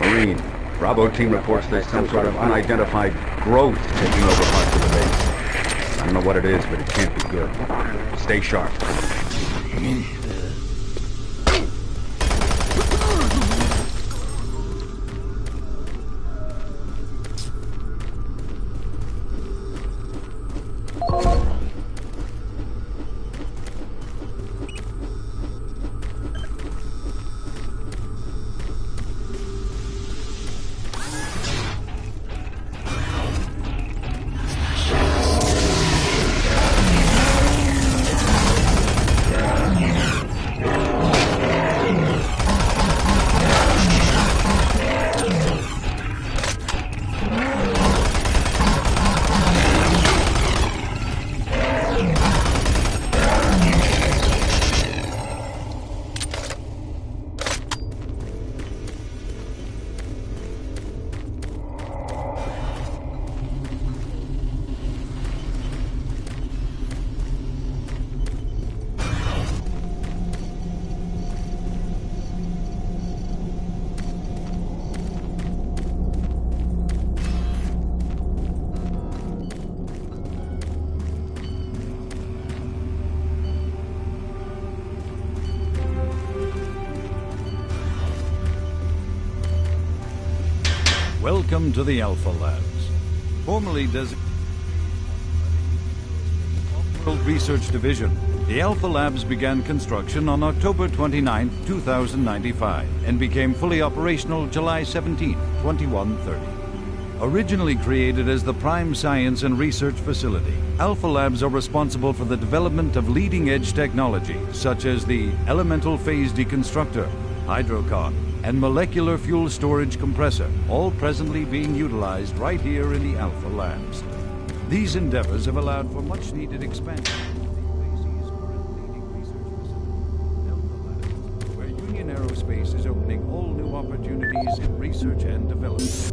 Marine, Bravo team reports there's some sort of unidentified growth taking over parts of the base. I don't know what it is, but it can't be good. Stay sharp. Welcome to the Alpha Labs. Formerly designated World Research Division, the Alpha Labs began construction on October 29, 2095, and became fully operational July 17, 2130. Originally created as the Prime Science and Research Facility, Alpha Labs are responsible for the development of leading-edge technology, such as the Elemental Phase Deconstructor, Hydrocon, and Molecular Fuel Storage Compressor, all presently being utilized right here in the Alpha Labs. These endeavors have allowed for much-needed expansion of the UAC's current leading research facility, Delta Labs, where Union Aerospace is opening all new opportunities in research and development.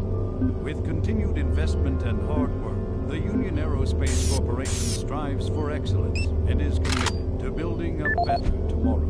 With continued investment and hard work, the Union Aerospace Corporation strives for excellence and is committed to building a better tomorrow.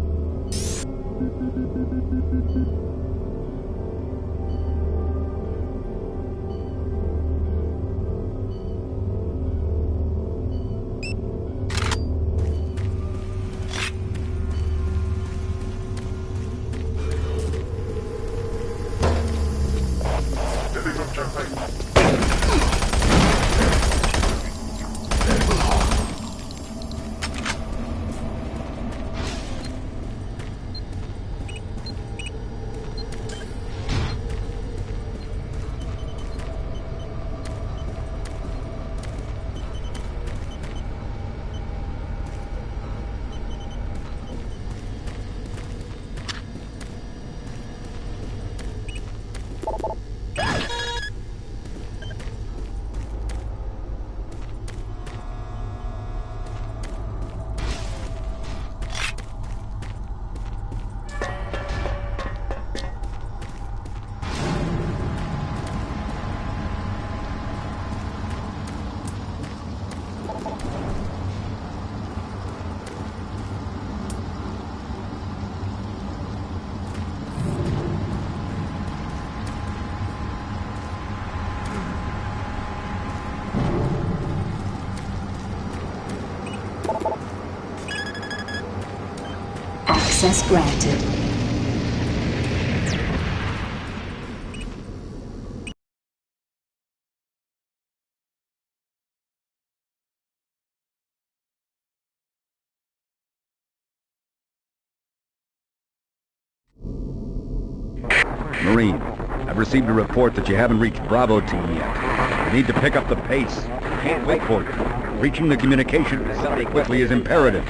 Access granted. Marine, I've received a report that you haven't reached Bravo Team yet. You need to pick up the pace. Can't wait for you. Reaching the communication facility quickly is imperative.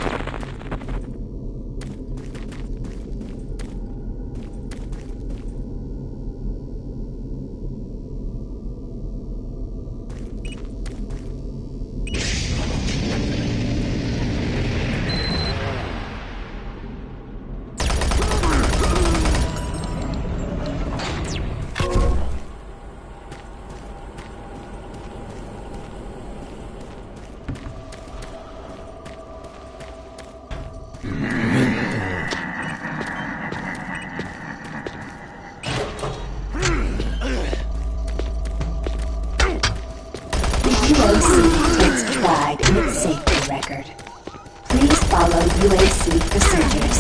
UAC takes pride in its safety record. Please follow UAC procedures.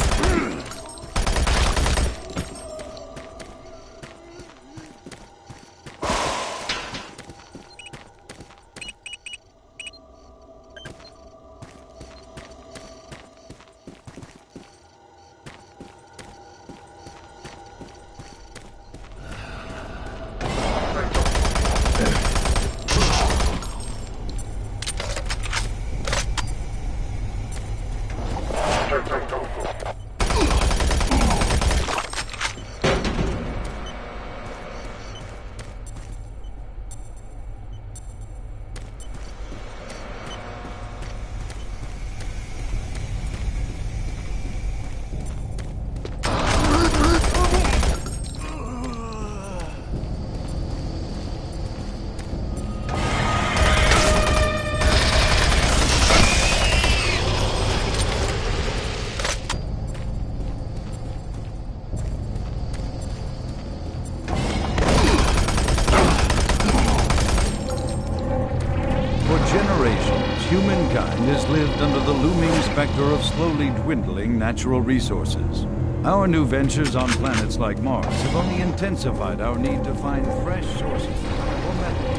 Humankind has lived under the looming specter of slowly dwindling natural resources. Our new ventures on planets like Mars have only intensified our need to find fresh sources for metals.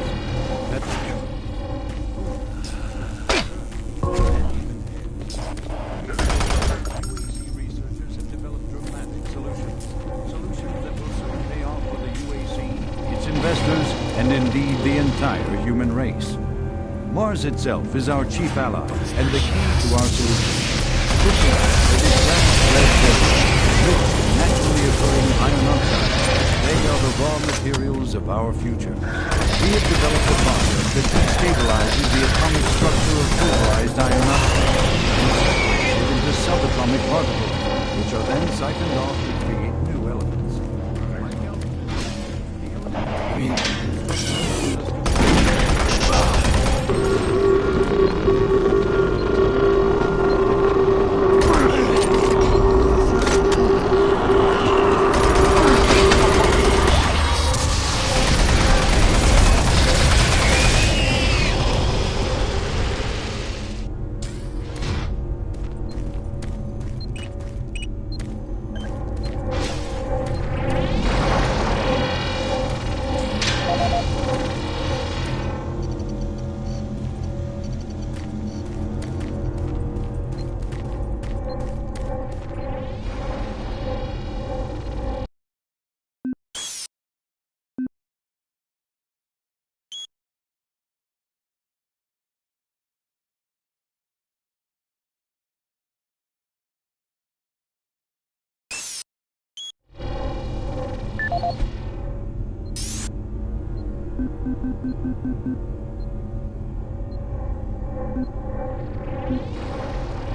Researchers have developed dramatic solutions that will soon pay off for the UAC, its investors, and indeed the entire human race. Mars itself is our chief ally and the key to our solution. Looking at its vast red desert, rich in naturally occurring iron oxide, they are the raw materials of our future. We have developed a process that destabilizes the atomic structure of pulverized iron oxide and separates it into subatomic particles, which are then siphoned off to create new elements.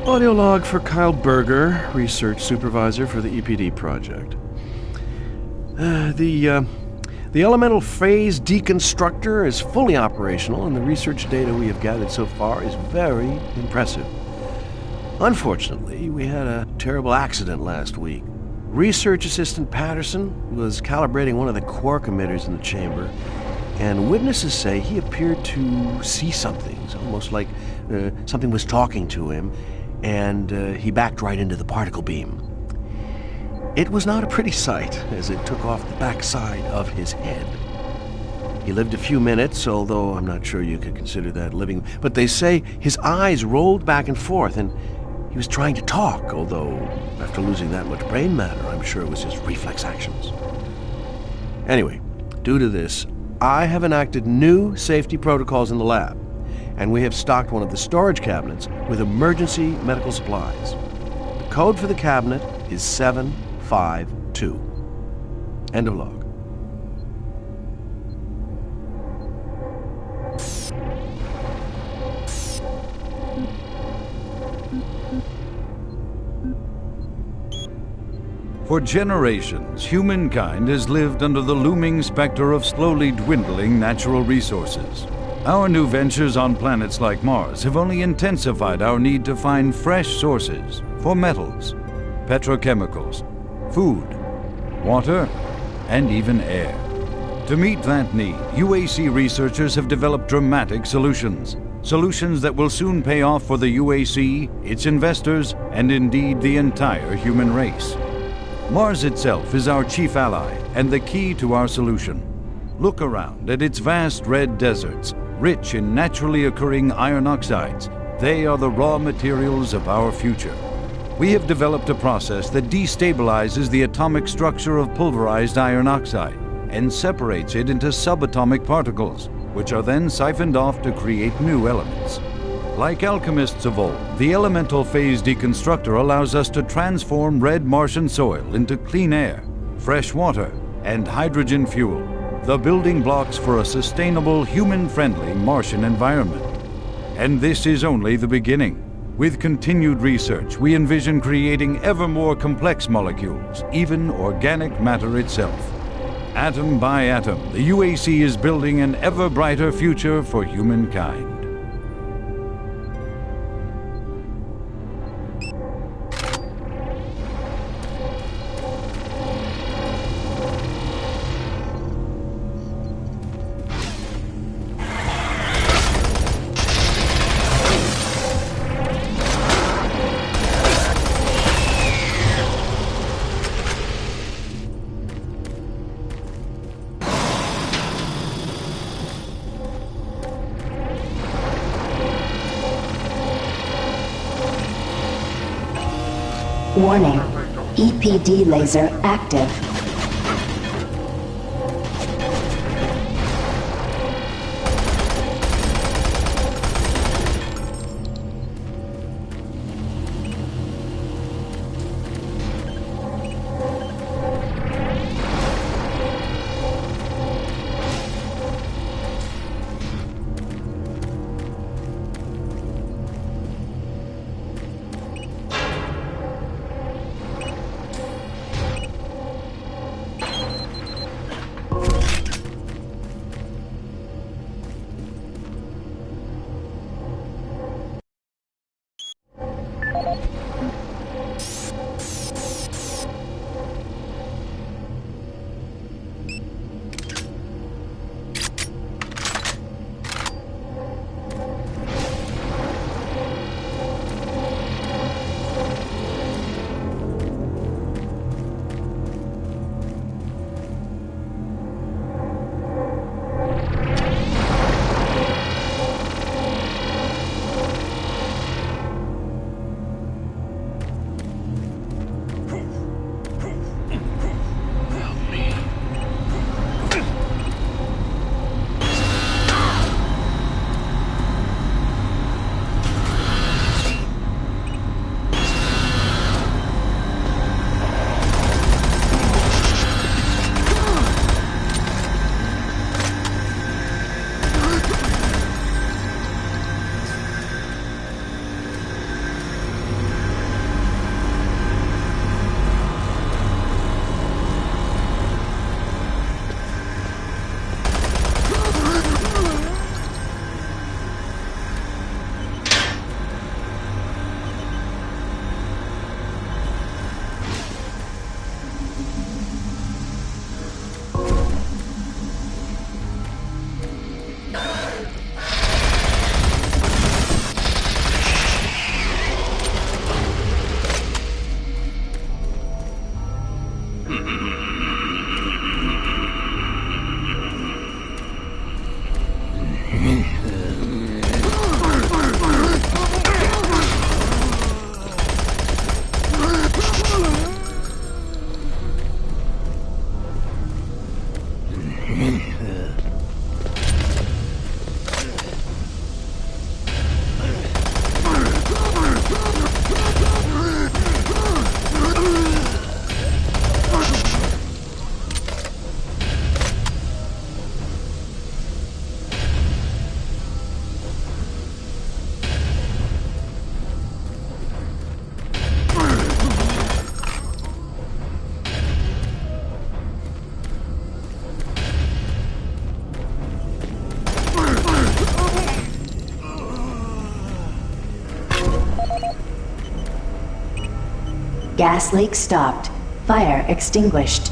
Audio log for Kyle Berger, research supervisor for the EPD project. The elemental phase deconstructor is fully operational, and the research data we have gathered so far is very impressive. Unfortunately, we had a terrible accident last week. Research assistant Patterson was calibrating one of the quark emitters in the chamber, and witnesses say he appeared to see something. It's almost like something was talking to him, and he backed right into the particle beam. It was not a pretty sight, as it took off the backside of his head. He lived a few minutes, although I'm not sure you could consider that living, but they say his eyes rolled back and forth, and he was trying to talk, although after losing that much brain matter, I'm sure it was just reflex actions. Anyway, due to this, I have enacted new safety protocols in the lab, and we have stocked one of the storage cabinets with emergency medical supplies. The code for the cabinet is 752. End of log. For generations, humankind has lived under the looming specter of slowly dwindling natural resources. Our new ventures on planets like Mars have only intensified our need to find fresh sources for metals, petrochemicals, food, water, and even air. To meet that need, UAC researchers have developed dramatic solutions. Solutions that will soon pay off for the UAC, its investors, and indeed the entire human race. Mars itself is our chief ally and the key to our solution. Look around at its vast red deserts, rich in naturally occurring iron oxides. They are the raw materials of our future. We have developed a process that destabilizes the atomic structure of pulverized iron oxide and separates it into subatomic particles, which are then siphoned off to create new elements. Like alchemists of old, the elemental phase deconstructor allows us to transform red Martian soil into clean air, fresh water, and hydrogen fuel, the building blocks for a sustainable, human-friendly Martian environment. And this is only the beginning. With continued research, we envision creating ever more complex molecules, even organic matter itself. Atom by atom, the UAC is building an ever brighter future for humankind. Warning. EPD laser active. Gas leak stopped. Fire extinguished.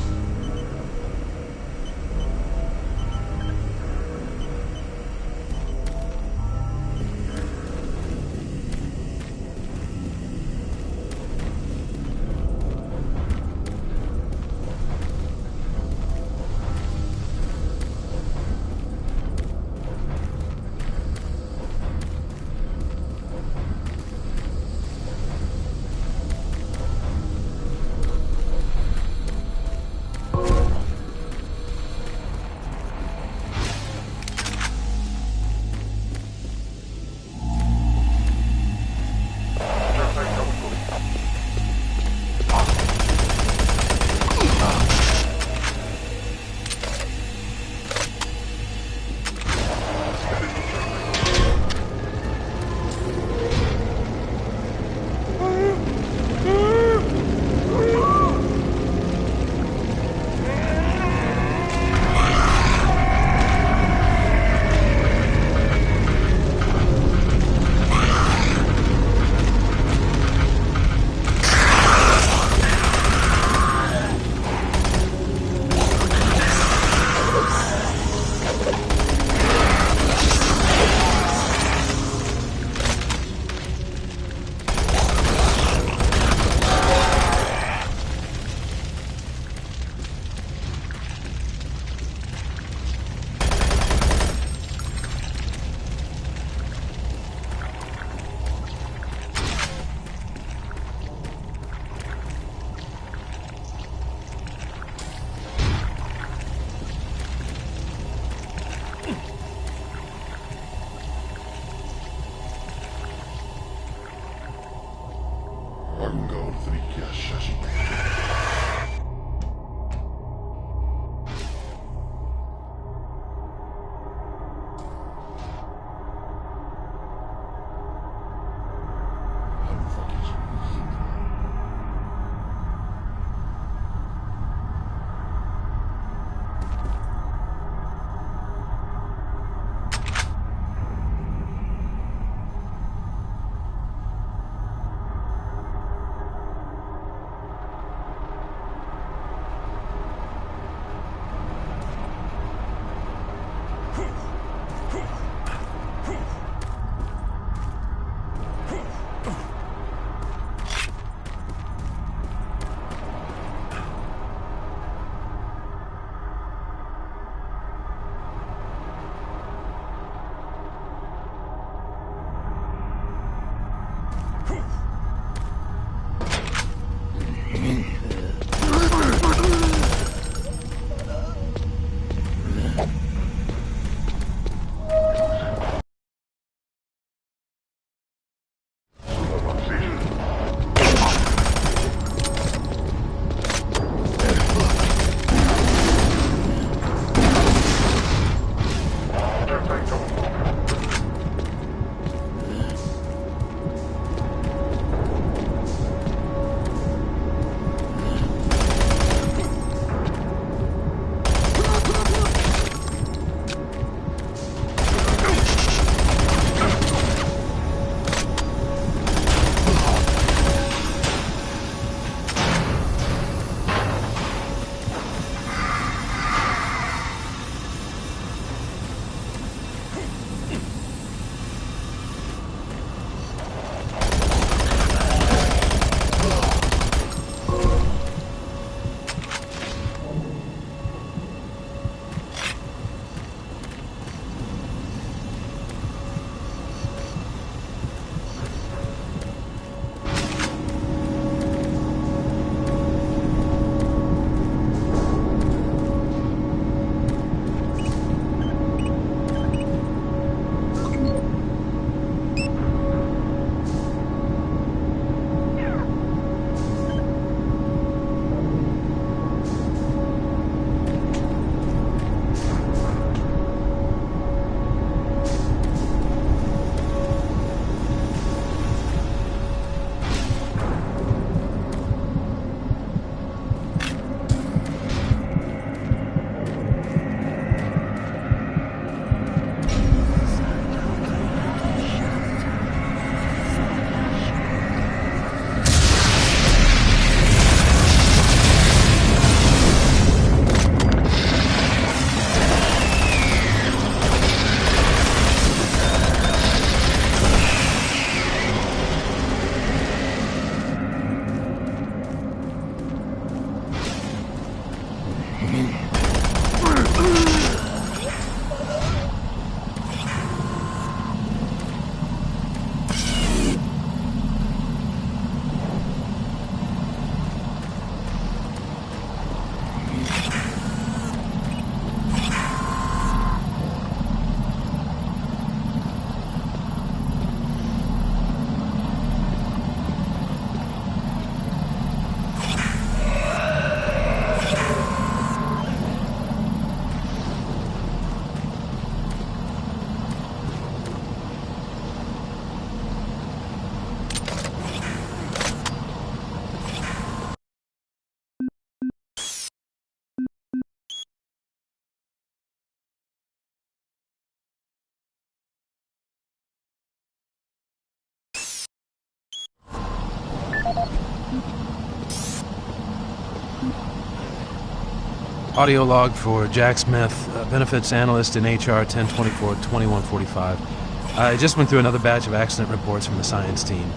Audio log for Jack Smith, benefits analyst in HR 1024-2145. I just went through another batch of accident reports from the science team.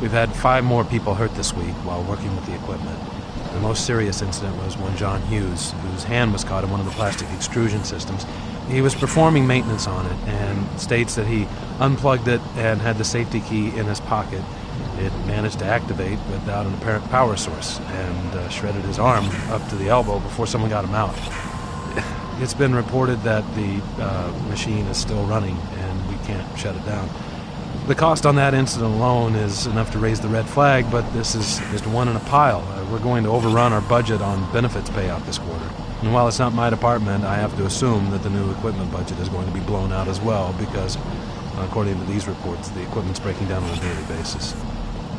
We've had 5 more people hurt this week while working with the equipment. The most serious incident was one John Hughes, whose hand was caught in one of the plastic extrusion systems. He was performing maintenance on it and states that he unplugged it and had the safety key in his pocket. It managed to activate without an apparent power source and shredded his arm up to the elbow before someone got him out. It's been reported that the machine is still running and we can't shut it down. The cost on that incident alone is enough to raise the red flag, but this is just one in a pile. We're going to overrun our budget on benefits payout this quarter. And while it's not my department, I have to assume that the new equipment budget is going to be blown out as well because, according to these reports, the equipment's breaking down on a daily basis.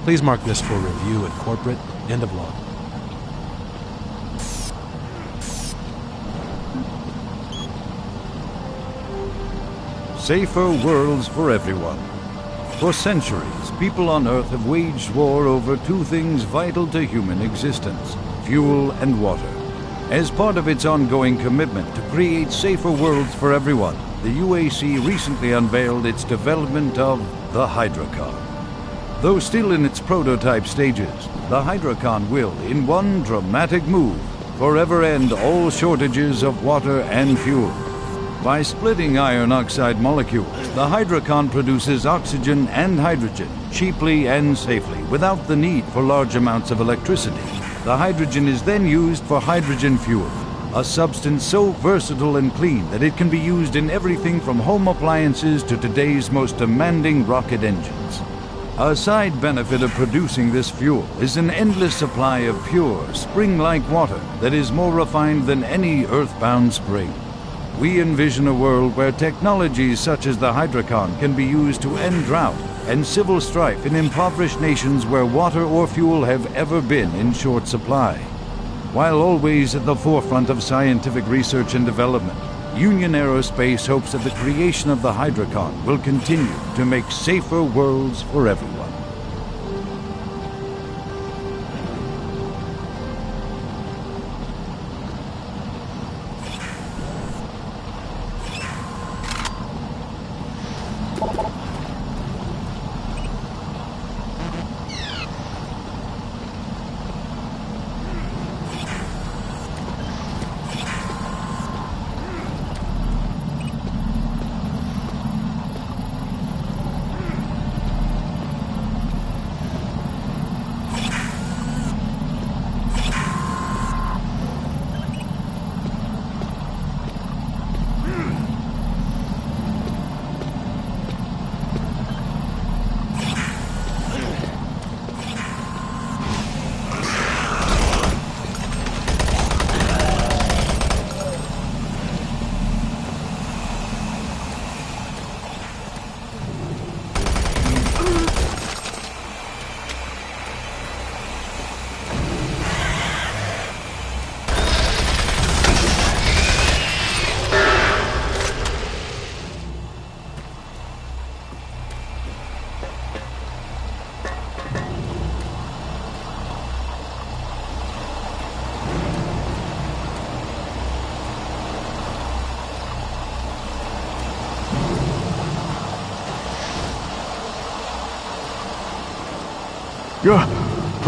Please mark this for review at corporate. End of log. Safer worlds for everyone. For centuries, people on Earth have waged war over 2 things vital to human existence: fuel and water. As part of its ongoing commitment to create safer worlds for everyone, the UAC recently unveiled its development of the Hydrocon. Though still in its prototype stages, the Hydrocon will, in one dramatic move, forever end all shortages of water and fuel. By splitting iron oxide molecules, the Hydrocon produces oxygen and hydrogen cheaply and safely without the need for large amounts of electricity. The hydrogen is then used for hydrogen fuel, a substance so versatile and clean that it can be used in everything from home appliances to today's most demanding rocket engines. A side benefit of producing this fuel is an endless supply of pure, spring-like water that is more refined than any earthbound spring. We envision a world where technologies such as the Hydrocon can be used to end drought and civil strife in impoverished nations where water or fuel have ever been in short supply. While always at the forefront of scientific research and development, Union Aerospace hopes that the creation of the Hydrocon will continue to make safer worlds for everyone.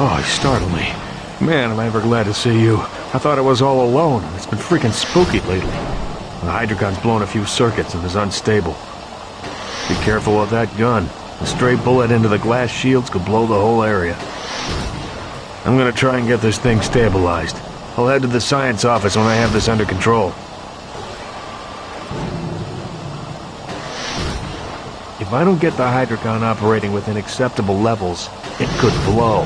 Oh, you startled me. Man, am I ever glad to see you. I thought I was all alone. It's been freaking spooky lately. The Hydrocon's blown a few circuits and is unstable. Be careful with that gun. A stray bullet into the glass shields could blow the whole area. I'm gonna try and get this thing stabilized. I'll head to the science office when I have this under control. If I don't get the Hydrocon operating within acceptable levels, it could blow.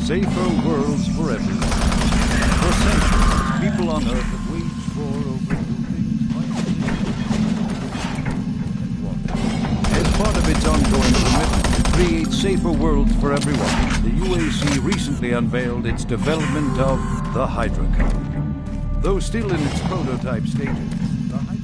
Safer worlds for everyone. For centuries, people on Earth have waged war over two things and water. As part of its ongoing commitment to create safer worlds for everyone, the UAC recently unveiled its development of the Hydrocon. Though still in its prototype stages, the Hydrocon...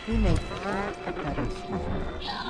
We make far a better species.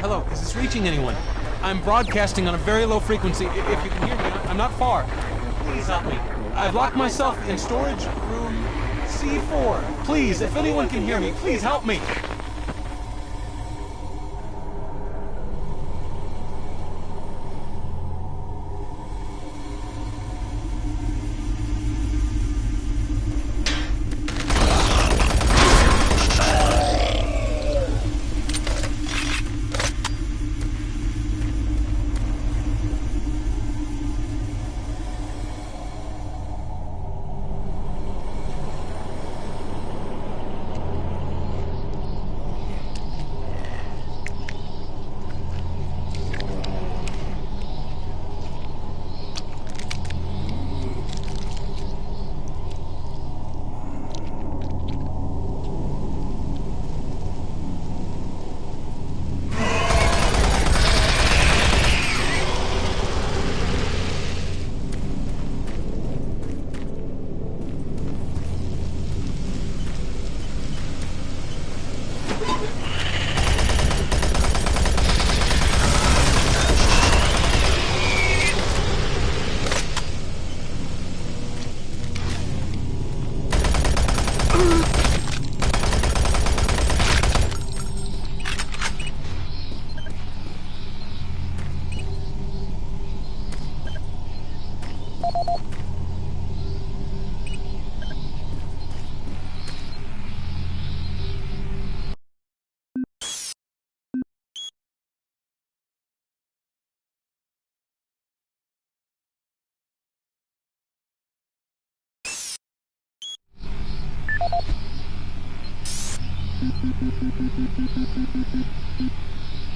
Hello, is this reaching anyone? I'm broadcasting on a very low frequency. If you can hear me, I'm not far. Please help me. I've locked myself in storage room C4. Please, if anyone can hear me, please help me.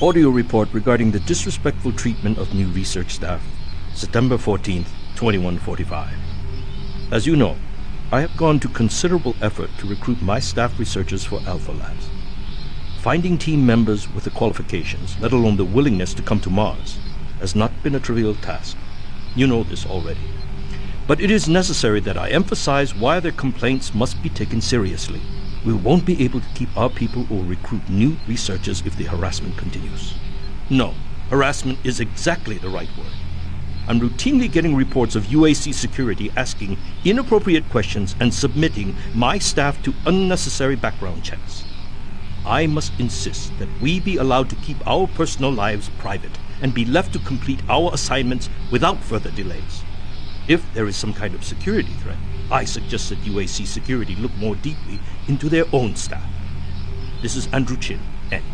Audio report regarding the disrespectful treatment of new research staff, September 14th, 2145. As you know, I have gone to considerable effort to recruit my staff researchers for Alpha Labs. Finding team members with the qualifications, let alone the willingness to come to Mars, has not been a trivial task. You know this already. But it is necessary that I emphasize why their complaints must be taken seriously. We won't be able to keep our people or recruit new researchers if the harassment continues. No, harassment is exactly the right word. I'm routinely getting reports of UAC security asking inappropriate questions and submitting my staff to unnecessary background checks. I must insist that we be allowed to keep our personal lives private and be left to complete our assignments without further delays. If there is some kind of security threat, I suggest that UAC security look more deeply into their own staff. This is Andrew Chin, end.